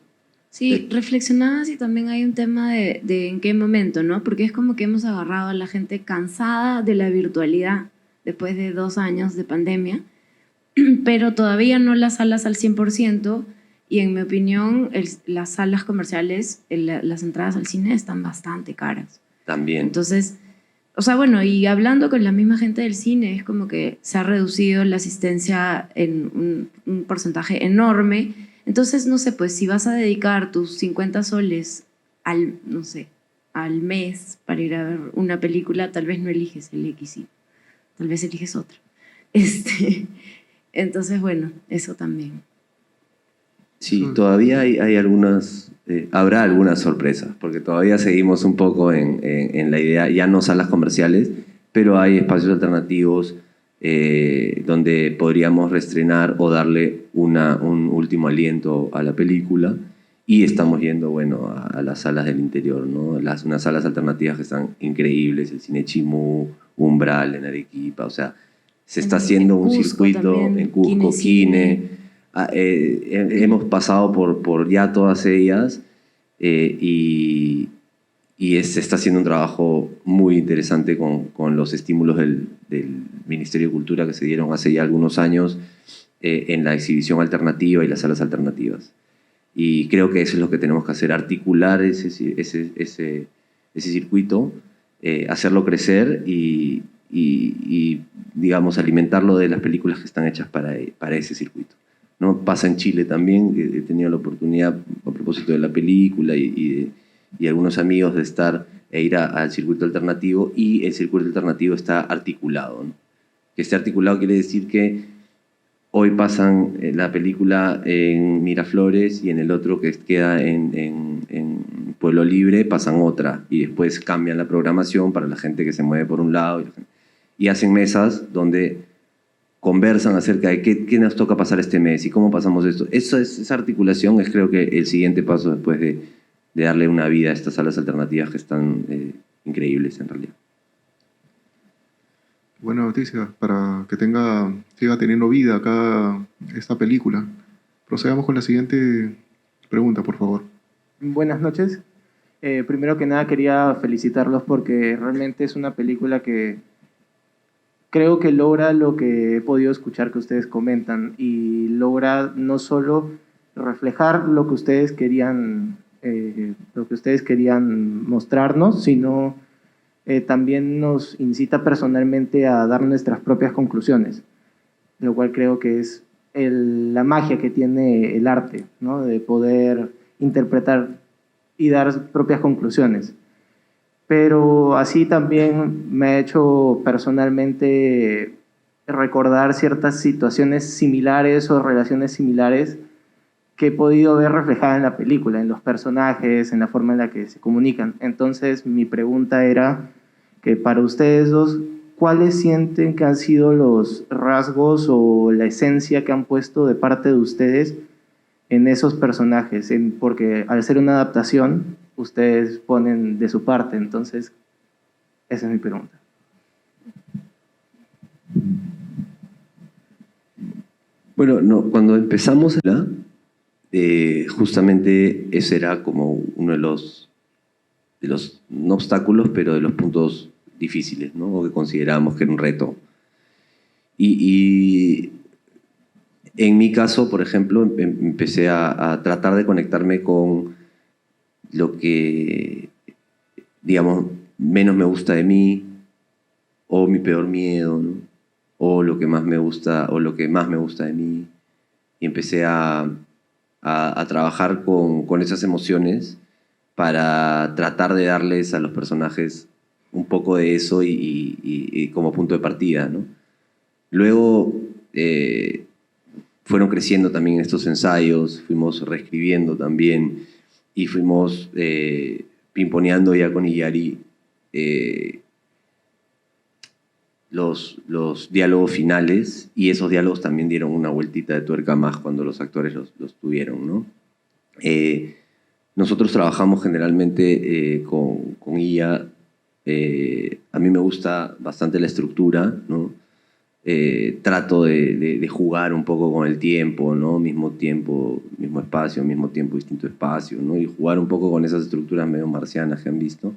Sí, reflexionaba si también hay un tema de en qué momento, ¿no? Porque es como que hemos agarrado a la gente cansada de la virtualidad después de 2 años de pandemia, pero todavía no las salas al 100%, y en mi opinión las salas comerciales, las entradas al cine están bastante caras. También. Entonces, o sea, bueno, y hablando con la misma gente del cine, es como que se ha reducido la asistencia en un porcentaje enorme. Entonces, no sé, pues si vas a dedicar tus 50 soles al mes para ir a ver una película, tal vez no eliges el XI, tal vez eliges otra. Entonces, bueno, eso también. Sí, todavía hay algunas, habrá algunas sorpresas, porque todavía seguimos un poco en la idea, ya no salas comerciales, pero hay espacios alternativos donde podríamos reestrenar o darle un último aliento a la película, y estamos yendo, bueno, a las salas del interior, ¿no? Unas salas alternativas que están increíbles, el Cine Chimú, Umbral en Arequipa, o sea, se está haciendo un circuito en Cusco, Kine. Hemos pasado por ya todas ellas y se está haciendo un trabajo muy interesante con los estímulos del Ministerio de Cultura que se dieron hace ya algunos años en la exhibición alternativa y las salas alternativas. Y creo que eso es lo que tenemos que hacer, articular ese circuito, hacerlo crecer y, digamos, alimentarlo de las películas que están hechas para ese circuito, ¿no? Pasa en Chile también, que he tenido la oportunidad, a propósito de la película y algunos amigos, de estar e ir al circuito alternativo, y el circuito alternativo está articulado, ¿no? Que esté articulado quiere decir que hoy pasan la película en Miraflores y en el otro que queda en Pueblo Libre pasan otra, y después cambian la programación para la gente que se mueve por un lado y hacen mesas donde conversan acerca de qué nos toca pasar este mes y cómo pasamos esto. Esa articulación es, creo que, el siguiente paso después de darle una vida a estas salas alternativas que están increíbles en realidad. Buena noticia para que siga teniendo vida acá esta película. Procedamos con la siguiente pregunta, por favor. Buenas noches. Primero que nada quería felicitarlos porque realmente es una película que creo que logra lo que he podido escuchar que ustedes comentan, y logra no solo reflejar lo que ustedes querían mostrarnos, sino también nos incita personalmente a dar nuestras propias conclusiones, lo cual creo que es la magia que tiene el arte, ¿no? De poder interpretar y dar propias conclusiones. Pero así también me ha hecho personalmente recordar ciertas situaciones similares o relaciones similares que he podido ver reflejadas en la película, en los personajes, en la forma en la que se comunican. Entonces, mi pregunta era que para ustedes dos, ¿cuáles sienten que han sido los rasgos o la esencia que han puesto de parte de ustedes en esos personajes? Porque al ser una adaptación, ustedes ponen de su parte. Entonces, esa es mi pregunta. Bueno, no, cuando empezamos, justamente ese era como uno de los, no obstáculos, pero de los puntos difíciles, ¿no? O que considerábamos que era un reto. Y en mi caso, por ejemplo, empecé a tratar de conectarme con lo que, digamos, menos me gusta de mí, o mi peor miedo, ¿no? O lo que más me gusta, o lo que más me gusta de mí. Y empecé a trabajar con esas emociones para tratar de darles a los personajes un poco de eso y como punto de partida, ¿no? Luego fueron creciendo también estos ensayos, fuimos reescribiendo también y fuimos pimponeando ya con Illari los diálogos finales, y esos diálogos también dieron una vueltita de tuerca más cuando los actores los tuvieron, ¿no? Nosotros trabajamos generalmente con Ia. A mí me gusta bastante la estructura, ¿no? Trato de jugar un poco con el tiempo, ¿no? Mismo tiempo, mismo espacio, mismo tiempo, distinto espacio, ¿no? Y jugar un poco con esas estructuras medio marcianas que han visto.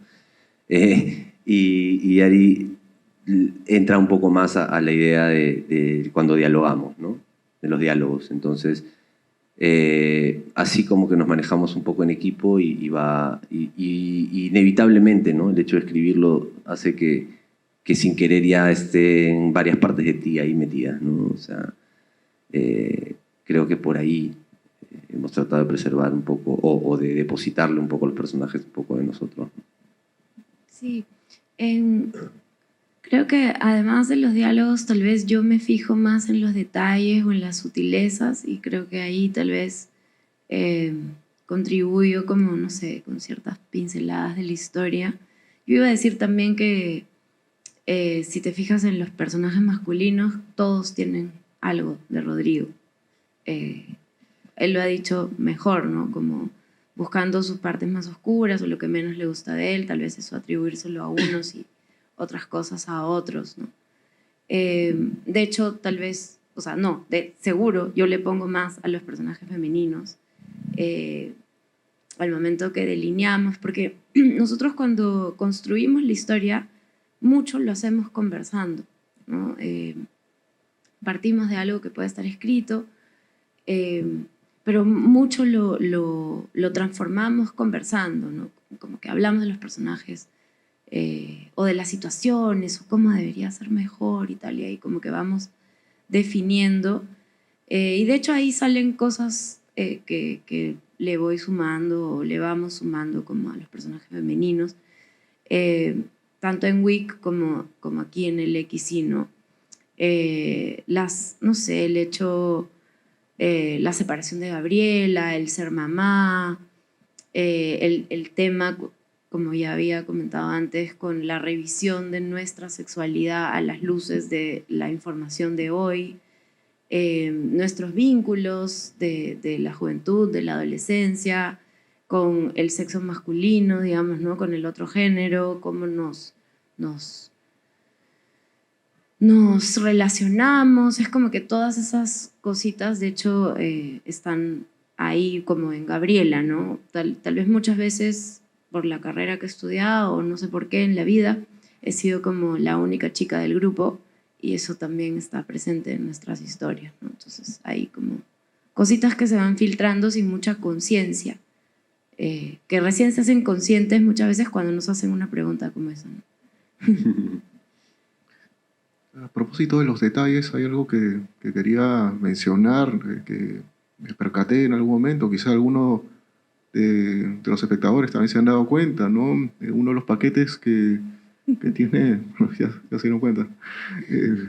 Y Ari entra un poco más a la idea de cuando dialogamos, ¿no? De los diálogos. Entonces, así como que nos manejamos un poco en equipo y inevitablemente, ¿no? El hecho de escribirlo hace que sin querer ya estén varias partes de ti ahí metidas, ¿no? O sea, creo que por ahí hemos tratado de preservar un poco o de depositarle un poco a los personajes un poco de nosotros. Sí, creo que además de los diálogos, tal vez yo me fijo más en los detalles o en las sutilezas, y creo que ahí tal vez contribuyo como, no sé, con ciertas pinceladas de la historia. Yo iba a decir también que si te fijas en los personajes masculinos, todos tienen algo de Rodrigo. Él lo ha dicho mejor, ¿no? Como buscando sus partes más oscuras o lo que menos le gusta de él, tal vez eso atribuírselo a unos y otras cosas a otros, ¿no? De hecho, tal vez, o sea, no, seguro yo le pongo más a los personajes femeninos al momento que delineamos, porque nosotros cuando construimos la historia, mucho lo hacemos conversando, ¿no? Partimos de algo que puede estar escrito, pero mucho lo transformamos conversando, ¿no? Como que hablamos de los personajes o de las situaciones o cómo debería ser mejor y tal, y ahí como que vamos definiendo. Y de hecho ahí salen cosas que le voy sumando o le vamos sumando como a los personajes femeninos, tanto en WIC como aquí en el XY, ¿no? No sé, el hecho, la separación de Gabriela, el ser mamá, el tema, como ya había comentado antes, con la revisión de nuestra sexualidad a las luces de la información de hoy, nuestros vínculos de la juventud, de la adolescencia, con el sexo masculino, digamos, ¿no? Con el otro género, cómo nos relacionamos. Es como que todas esas cositas, de hecho, están ahí como en Gabriela, ¿no? Tal vez muchas veces por la carrera que he estudiado o no sé por qué en la vida, he sido como la única chica del grupo y eso también está presente en nuestras historias, ¿no? Entonces hay como cositas que se van filtrando sin mucha conciencia, que recién se hacen conscientes muchas veces cuando nos hacen una pregunta como esa, ¿no? A propósito de los detalles, hay algo que quería mencionar, que me percaté en algún momento, quizá alguno de los espectadores también se han dado cuenta, ¿no? Uno de los paquetes que tiene, ya se dieron cuenta,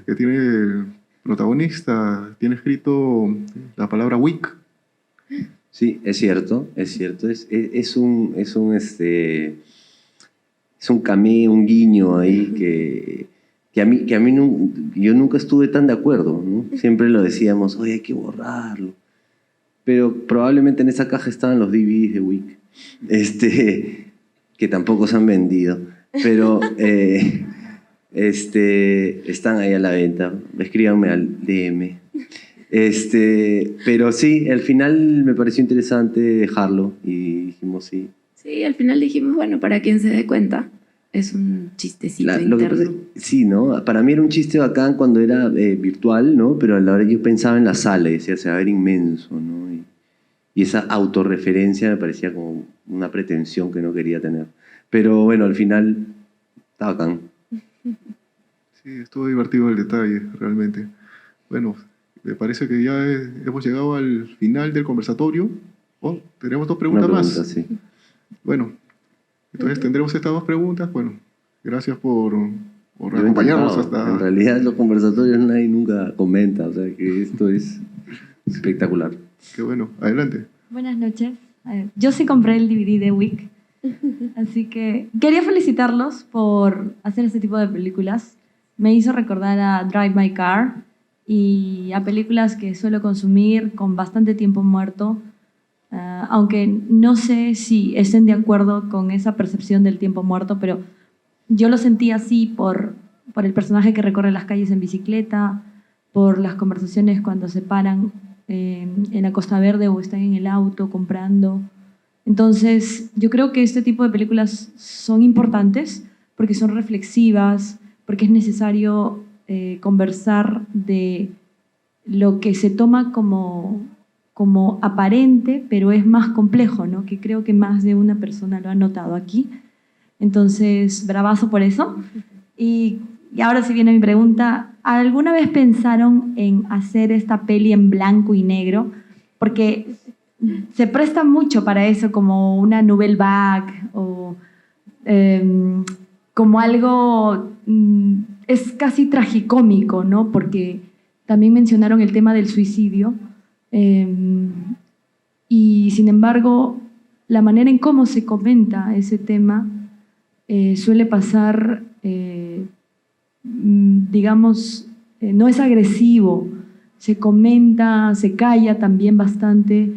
que tiene protagonista, tiene escrito la palabra WIC. Sí, es cierto, es un cameo, un guiño ahí que a mí yo nunca estuve tan de acuerdo, ¿no? Siempre lo decíamos, oye, hay que borrarlo. Pero probablemente en esa caja estaban los DVDs de WIC, que tampoco se han vendido. Pero están ahí a la venta. Escríbanme al DM. Pero sí, al final me pareció interesante dejarlo y dijimos sí. Sí, al final dijimos, bueno, para quien se dé cuenta, es un chistecito interno. Sí, ¿no? Para mí era un chiste bacán cuando era virtual, ¿no? Pero a la hora yo pensaba en la sala y decía, se va a ver inmenso, ¿no? Y esa autorreferencia me parecía como una pretensión que no quería tener. Pero bueno, al final está bacán. Sí, estuvo divertido el detalle, realmente. Bueno, me parece que ya hemos llegado al final del conversatorio. Oh, tenemos dos preguntas más. Sí. Bueno, entonces tendremos estas dos preguntas. Bueno, gracias por acompañarnos hasta... En realidad los conversatorios nadie nunca comenta, o sea que esto es espectacular. Qué bueno, adelante. Buenas noches. Yo sí compré el DVD de WIC, así que quería felicitarlos por hacer este tipo de películas. Me hizo recordar a Drive My Car y a películas que suelo consumir con bastante tiempo muerto, aunque no sé si estén de acuerdo con esa percepción del tiempo muerto, pero yo lo sentí así por el personaje que recorre las calles en bicicleta, por las conversaciones cuando se paran en la Costa Verde o están en el auto comprando. Entonces, yo creo que este tipo de películas son importantes porque son reflexivas, porque es necesario conversar de lo que se toma como aparente, pero es más complejo, ¿no? Que creo que más de una persona lo ha notado aquí. Entonces, bravazo por eso. Y ahora sí viene mi pregunta. ¿Alguna vez pensaron en hacer esta peli en blanco y negro? Porque se presta mucho para eso, como una nouvelle vague o como algo... es casi tragicómico, ¿no? Porque también mencionaron el tema del suicidio. y sin embargo la manera en cómo se comenta ese tema suele pasar, digamos, no es agresivo, se comenta, se calla también bastante,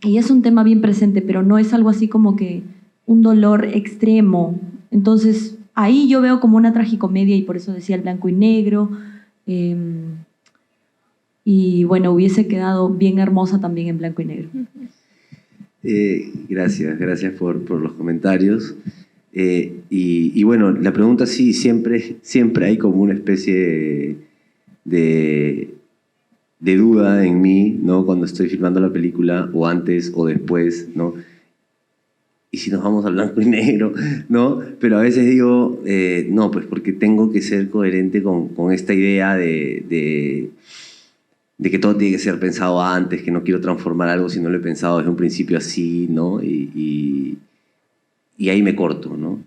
y es un tema bien presente, pero no es algo así como que un dolor extremo. Entonces, ahí yo veo como una tragicomedia, y por eso decía el blanco y negro, y bueno, hubiese quedado bien hermosa también en blanco y negro. Gracias por los comentarios. Y bueno, la pregunta sí, siempre hay como una especie de duda en mí, ¿no? Cuando estoy filmando la película, o antes o después, ¿no? Y si nos vamos a blanco y negro, ¿no? Pero a veces digo, no, pues porque tengo que ser coherente con esta idea de que todo tiene que ser pensado antes, que no quiero transformar algo si no lo he pensado desde un principio así, ¿no? Y ahí me corto, ¿no?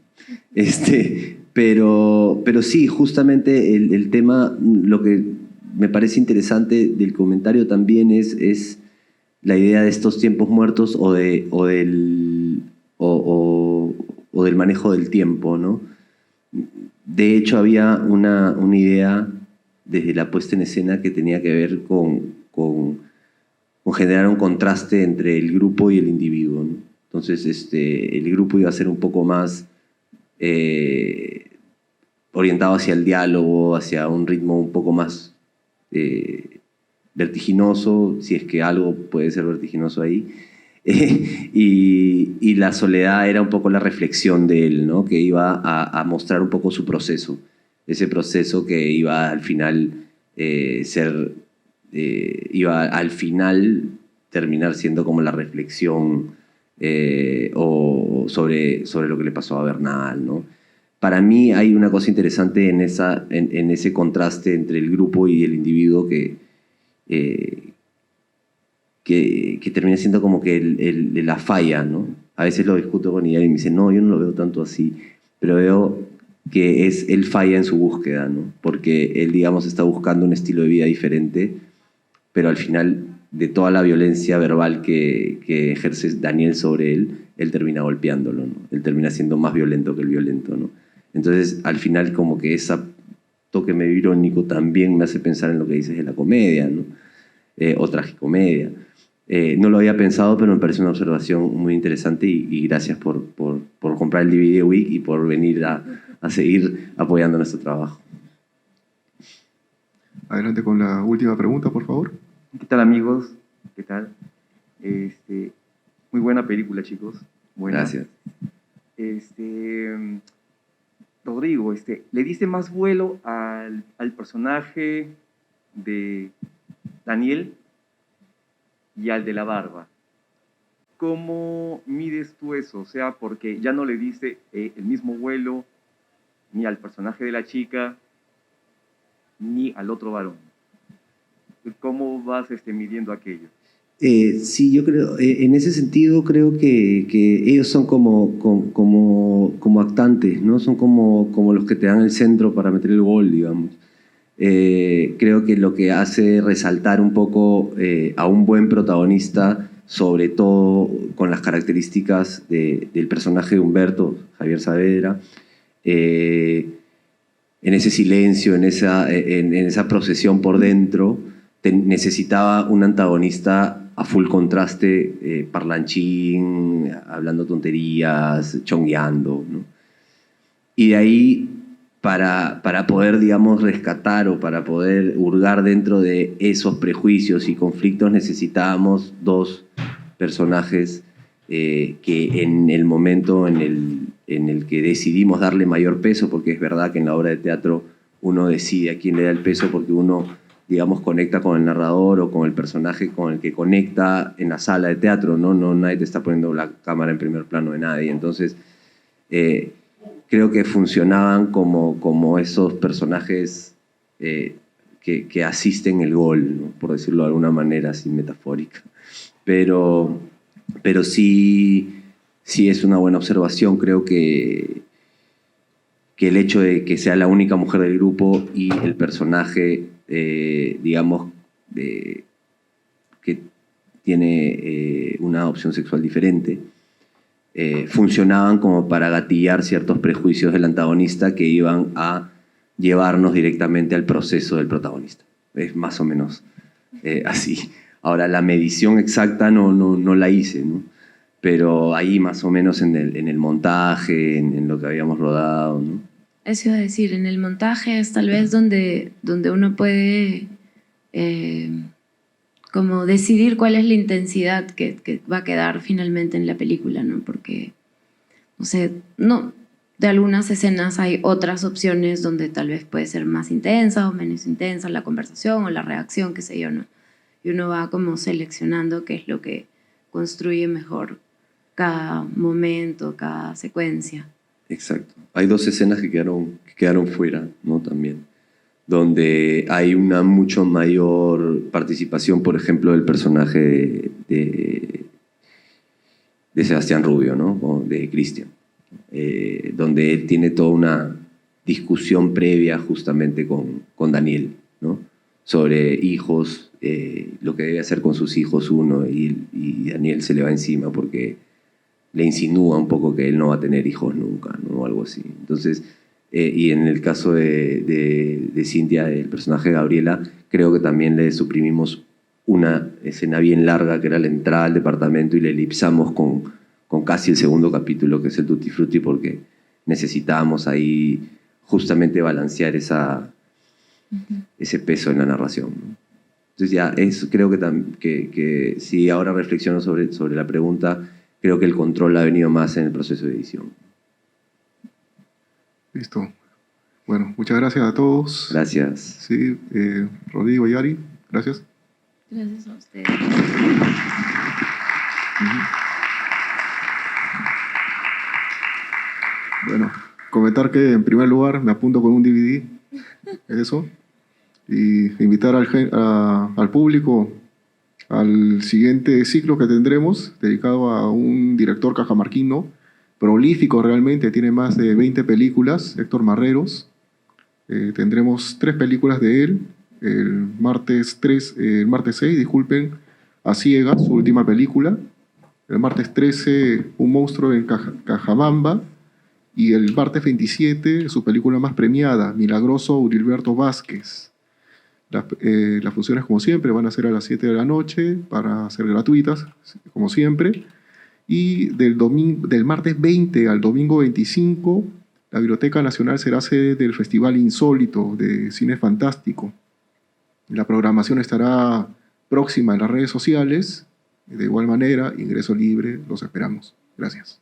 Pero sí, justamente el tema, lo que me parece interesante del comentario también es la idea de estos tiempos muertos o del manejo del tiempo, ¿no? De hecho, había una idea desde la puesta en escena que tenía que ver con generar un contraste entre el grupo y el individuo, ¿no? Entonces, el grupo iba a ser un poco más orientado hacia el diálogo, hacia un ritmo un poco más vertiginoso, si es que algo puede ser vertiginoso ahí. Y la soledad era un poco la reflexión de él, ¿no? Que iba a mostrar un poco su proceso, ese proceso que iba al final iba al final terminar siendo como la reflexión o sobre lo que le pasó a Bernal, ¿no? Para mí hay una cosa interesante en ese contraste entre el grupo y el individuo que termina siendo como que la falla, ¿no? A veces lo discuto con ella y me dice, no, yo no lo veo tanto así, pero veo que él falla en su búsqueda, ¿no? Porque él, digamos, está buscando un estilo de vida diferente, pero al final de toda la violencia verbal que ejerce Daniel sobre él termina golpeándolo, ¿no? Él termina siendo más violento que el violento, ¿no? Entonces, al final, como que ese toque medio irónico también me hace pensar en lo que dices de la comedia, ¿no? O tragicomedia. No lo había pensado, pero me parece una observación muy interesante y gracias por comprar el DVD de Wick y por venir a seguir apoyando nuestro trabajo. Adelante con la última pregunta, por favor. ¿Qué tal, amigos? ¿Qué tal? Muy buena película, chicos. Buena. Gracias. Rodrigo, le diste más vuelo al personaje de Daniel y al de la barba. ¿Cómo mides tú eso? O sea, porque ya no le diste el mismo vuelo ni al personaje de la chica ni al otro varón. ¿Cómo vas midiendo aquello? Sí, yo creo, en ese sentido creo que ellos son como actantes, ¿no? Son como los que te dan el centro para meter el gol, digamos. Creo que lo que hace resaltar un poco a un buen protagonista, sobre todo con las características del personaje de Humberto, Javier Saavedra, en ese silencio, en esa procesión por dentro, necesitaba un antagonista a full contraste, parlanchín, hablando tonterías, chongueando, ¿no? Y de ahí, para poder, digamos, rescatar o para poder hurgar dentro de esos prejuicios y conflictos, necesitábamos dos personajes que en el momento en el que decidimos darle mayor peso, porque es verdad que en la obra de teatro uno decide a quién le da el peso porque uno, digamos, conecta con el narrador o con el personaje con el que conecta en la sala de teatro, ¿no? Nadie te está poniendo la cámara en primer plano de nadie. Entonces, creo que funcionaban como esos personajes que asisten el gol, ¿no? Por decirlo de alguna manera así metafórica. Pero sí es una buena observación. Creo que el hecho de que sea la única mujer del grupo y el personaje, digamos, que tiene una opción sexual diferente, funcionaban como para gatillar ciertos prejuicios del antagonista que iban a llevarnos directamente al proceso del protagonista. Es más o menos así. Ahora, la medición exacta no la hice, ¿no? Pero ahí más o menos en el montaje, en lo que habíamos rodado, ¿no? Eso iba a decir, en el montaje es tal vez donde uno puede como decidir cuál es la intensidad que va a quedar finalmente en la película, ¿no? Porque, no sé, de algunas escenas hay otras opciones donde tal vez puede ser más intensa o menos intensa la conversación o la reacción, qué sé yo, ¿no? Y uno va como seleccionando qué es lo que construye mejor cada momento, cada secuencia. Exacto. Hay 2 escenas que quedaron fuera, ¿no? También, donde hay una mucho mayor participación, por ejemplo, del personaje de Sebastián Rubio, ¿no? O de Cristian, donde él tiene toda una discusión previa justamente con Daniel, ¿no? Sobre hijos, lo que debe hacer con sus hijos uno, y Daniel se le va encima porque le insinúa un poco que él no va a tener hijos nunca, ¿no? O algo así. Entonces, y en el caso de Cintia, el personaje de Gabriela, creo que también le suprimimos una escena bien larga, que era la entrada al departamento, y le elipsamos con casi el segundo capítulo, que es el Tutti Frutti, porque necesitábamos ahí justamente balancear ese peso en la narración, ¿no? Entonces ya creo que si ahora reflexiono sobre la pregunta, creo que el control ha venido más en el proceso de edición. Listo. Bueno, muchas gracias a todos. Gracias. Sí, Rodrigo y Ari, gracias. Gracias a ustedes. Bueno, comentar que en primer lugar me apunto con un DVD, eso, y invitar al público al siguiente ciclo que tendremos, dedicado a un director cajamarquino, prolífico realmente, tiene más de 20 películas, Héctor Marreros. Tendremos 3 películas de él, el martes 6, disculpen, A Ciegas, su última película, el martes 13, Un monstruo en Cajamamba, y el martes 27, su película más premiada, Milagroso Uriberto Vázquez. Las funciones, como siempre, van a ser a las 7 de la noche, para ser gratuitas, como siempre. Y del martes 20 al domingo 25, la Biblioteca Nacional será sede del Festival Insólito de Cine Fantástico. La programación estará próxima en las redes sociales. De igual manera, ingreso libre, los esperamos. Gracias.